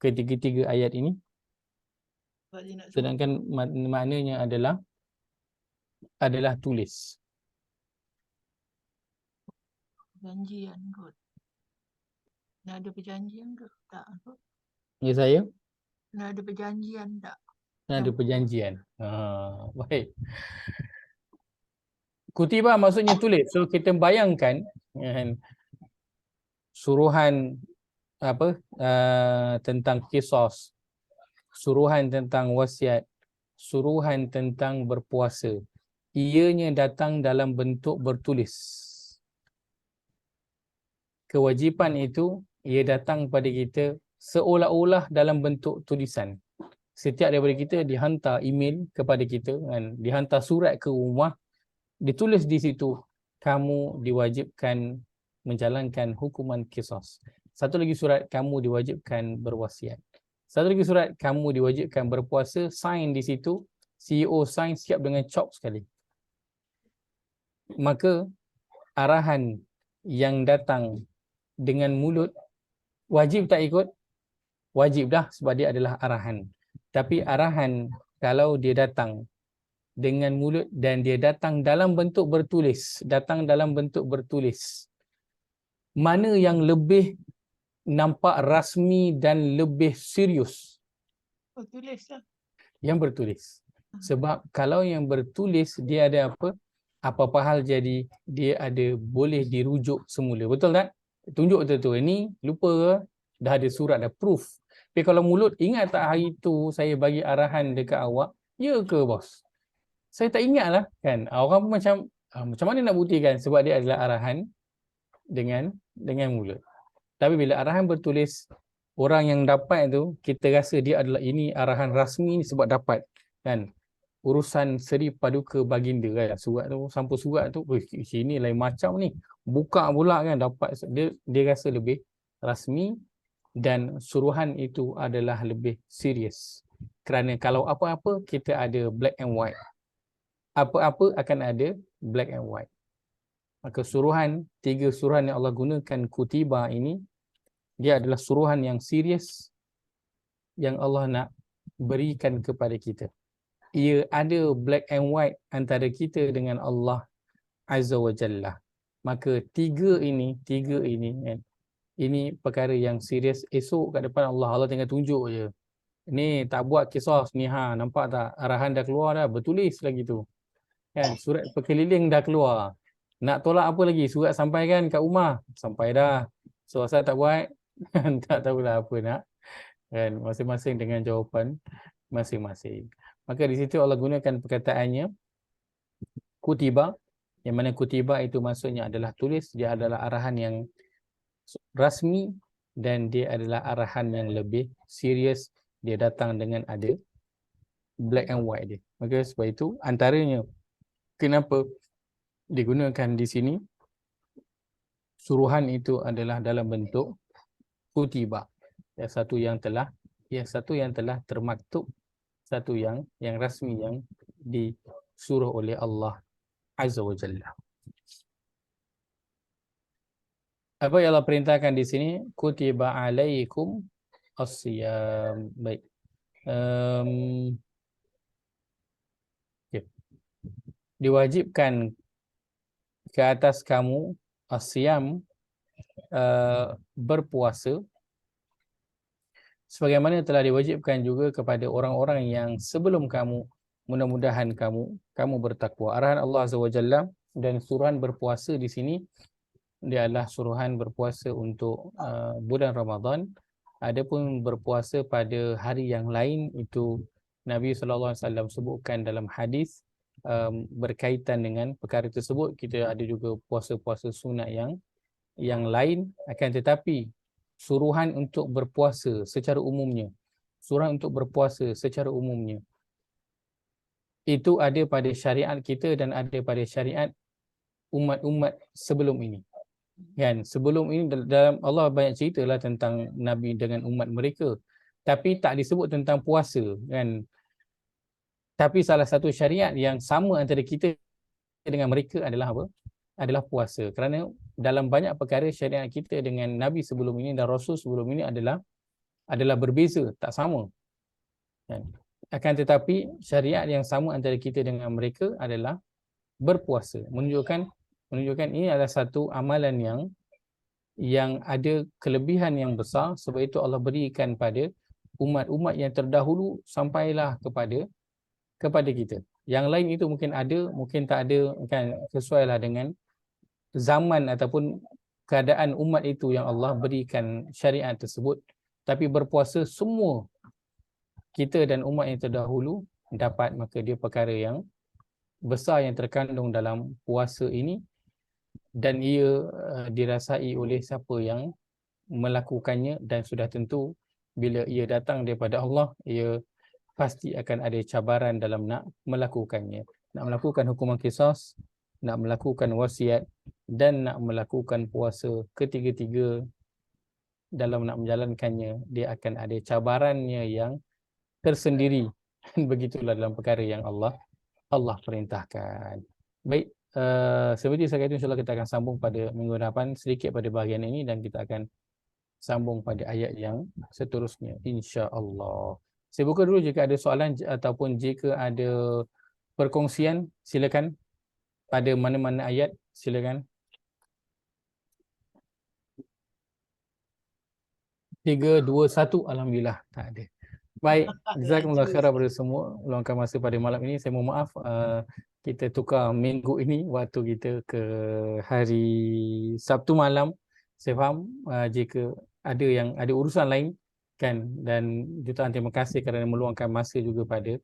ketiga-tiga ayat ini? Sedangkan maknanya adalah tulis. Perjanjian kot. Nak ada perjanjian ke? Tak kot. Ya saya? Nak ada perjanjian tak? Ada perjanjian. Baik. Kutiba maksudnya tulis. So kita bayangkan suruhan apa tentang qisas, suruhan tentang wasiat, suruhan tentang berpuasa. Ianya datang dalam bentuk bertulis. Kewajipan itu ia datang pada kita seolah-olah dalam bentuk tulisan. setiap daripada kita dihantar email kepada kita kan, dihantar surat ke rumah, ditulis di situ kamu diwajibkan menjalankan hukuman qisas. Satu lagi surat kamu diwajibkan berwasiat. Satu lagi surat kamu diwajibkan berpuasa, sign di situ, CEO sign siap dengan cop sekali. Maka arahan yang datang dengan mulut wajib tak ikut? Wajib dah sebab dia adalah arahan. Tapi arahan kalau dia datang dengan mulut dan dia datang dalam bentuk bertulis, mana yang lebih nampak rasmi dan lebih serius? Tulis lah. Yang bertulis. Sebab kalau yang bertulis dia ada apa? Apa-apa hal jadi dia ada boleh dirujuk semula. Betul tak? Tunjuk betul-betul. Ini lupa ke? Dah ada surat, dah proof. Tapi kalau mulut, ingat tak hari tu saya bagi arahan dekat awak? Ya ke bos? Saya tak ingat lah kan. Orang pun macam mana nak buktikan? Sebab dia adalah arahan dengan mulut. Tapi bila arahan bertulis, orang yang dapat tu, kita rasa dia adalah ini arahan rasmi sebab dapat kan. Urusan Seri Paduka Baginda kan. Surat tu, sampul surat tu, sini lain macam ni. Buka pula kan, dapat. Dia rasa lebih rasmi dan suruhan itu adalah lebih serius. Kerana kalau apa-apa, kita ada black and white. Apa-apa akan ada black and white. Maka suruhan, 3 suruhan yang Allah gunakan kutiba ini, dia adalah suruhan yang serius yang Allah nak berikan kepada kita. Ia ada black and white antara kita dengan Allah Azza wa Jalla. Maka 3 ini kan, ini perkara yang serius. Esok kat depan Allah tinggal tunjuk je. Ni tak buat kisah ni nampak tak? Arahan dah keluar dah, bertulis lagi tu. Kan, surat perkeliling dah keluar. Nak tolak apa lagi? Surat sampaikan kat rumah. Sampai dah. So asal tak buat, tak tahulah apa nak. Kan, masing-masing dengan jawapan masing-masing. Maka di situ Allah gunakan perkataannya kutiba, yang mana kutiba itu maksudnya adalah tulis, dia adalah arahan yang rasmi dan dia adalah arahan yang lebih serius, dia datang dengan ada black and white dia. Maka sebab itu antaranya kenapa digunakan di sini suruhan itu adalah dalam bentuk kutiba. Satu yang telah termaktub, satu yang rasmi yang disuruh oleh Allah Azza wa Jalla. Apa yang Allah perintahkan di sini? Kutiba alaikum as-siyam. Baik. Okay. Diwajibkan ke atas kamu as-siyam, berpuasa, sebagaimana telah diwajibkan juga kepada orang-orang yang sebelum kamu. Mudah-mudahan kamu bertakwa. Arahan Allah Azza wa Jalla dan suruhan berpuasa di sini dia adalah suruhan berpuasa untuk bulan Ramadan. Adapun berpuasa pada hari yang lain itu Nabi SAW sebutkan dalam hadis berkaitan dengan perkara tersebut. Kita ada juga puasa-puasa sunat yang lain, akan tetapi suruhan untuk berpuasa secara umumnya, itu ada pada syariat kita dan ada pada syariat umat-umat sebelum ini. Kan, sebelum ini dalam Allah banyak ceritalah tentang Nabi dengan umat mereka, tapi tak disebut tentang puasa kan. Tapi salah satu syariat yang sama antara kita dengan mereka adalah apa? Adalah puasa. Kerana dalam banyak perkara syariat kita dengan Nabi sebelum ini dan Rasul sebelum ini adalah berbeza, tak sama. Kan? Akan tetapi syariat yang sama antara kita dengan mereka adalah berpuasa. Menunjukkan ini adalah satu amalan yang ada kelebihan yang besar. Sebab itu Allah berikan pada umat-umat yang terdahulu sampailah kepada kita. Yang lain itu mungkin ada, mungkin tak ada, kan, sesuailah dengan zaman ataupun keadaan umat itu yang Allah berikan syariat tersebut. Tapi berpuasa semua kita dan umat yang terdahulu dapat, maka dia perkara yang besar yang terkandung dalam puasa ini, dan ia dirasai oleh siapa yang melakukannya, dan sudah tentu bila ia datang daripada Allah, ia pasti akan ada cabaran dalam nak melakukannya. Nak melakukan hukuman qisas, nak melakukan wasiat dan nak melakukan puasa, ketiga-tiga dalam nak menjalankannya dia akan ada cabarannya yang tersendiri. Begitulah dalam perkara yang Allah perintahkan. Baik, seperti saya kata, insyaAllah kita akan sambung pada minggu depan sedikit pada bahagian ini dan kita akan sambung pada ayat yang seterusnya, insya-Allah. Saya buka dulu jika ada soalan ataupun jika ada perkongsian, silakan. Pada mana-mana ayat, silakan. 3, 2, 1, alhamdulillah tak ada. Baik, jazakumullah khairan pada semua luangkan masa pada malam ini. Saya mohon maaf kita tukar minggu ini waktu kita ke hari Sabtu malam. Saya faham jika ada yang ada urusan lain kan, dan jutaan terima kasih kerana meluangkan masa juga pada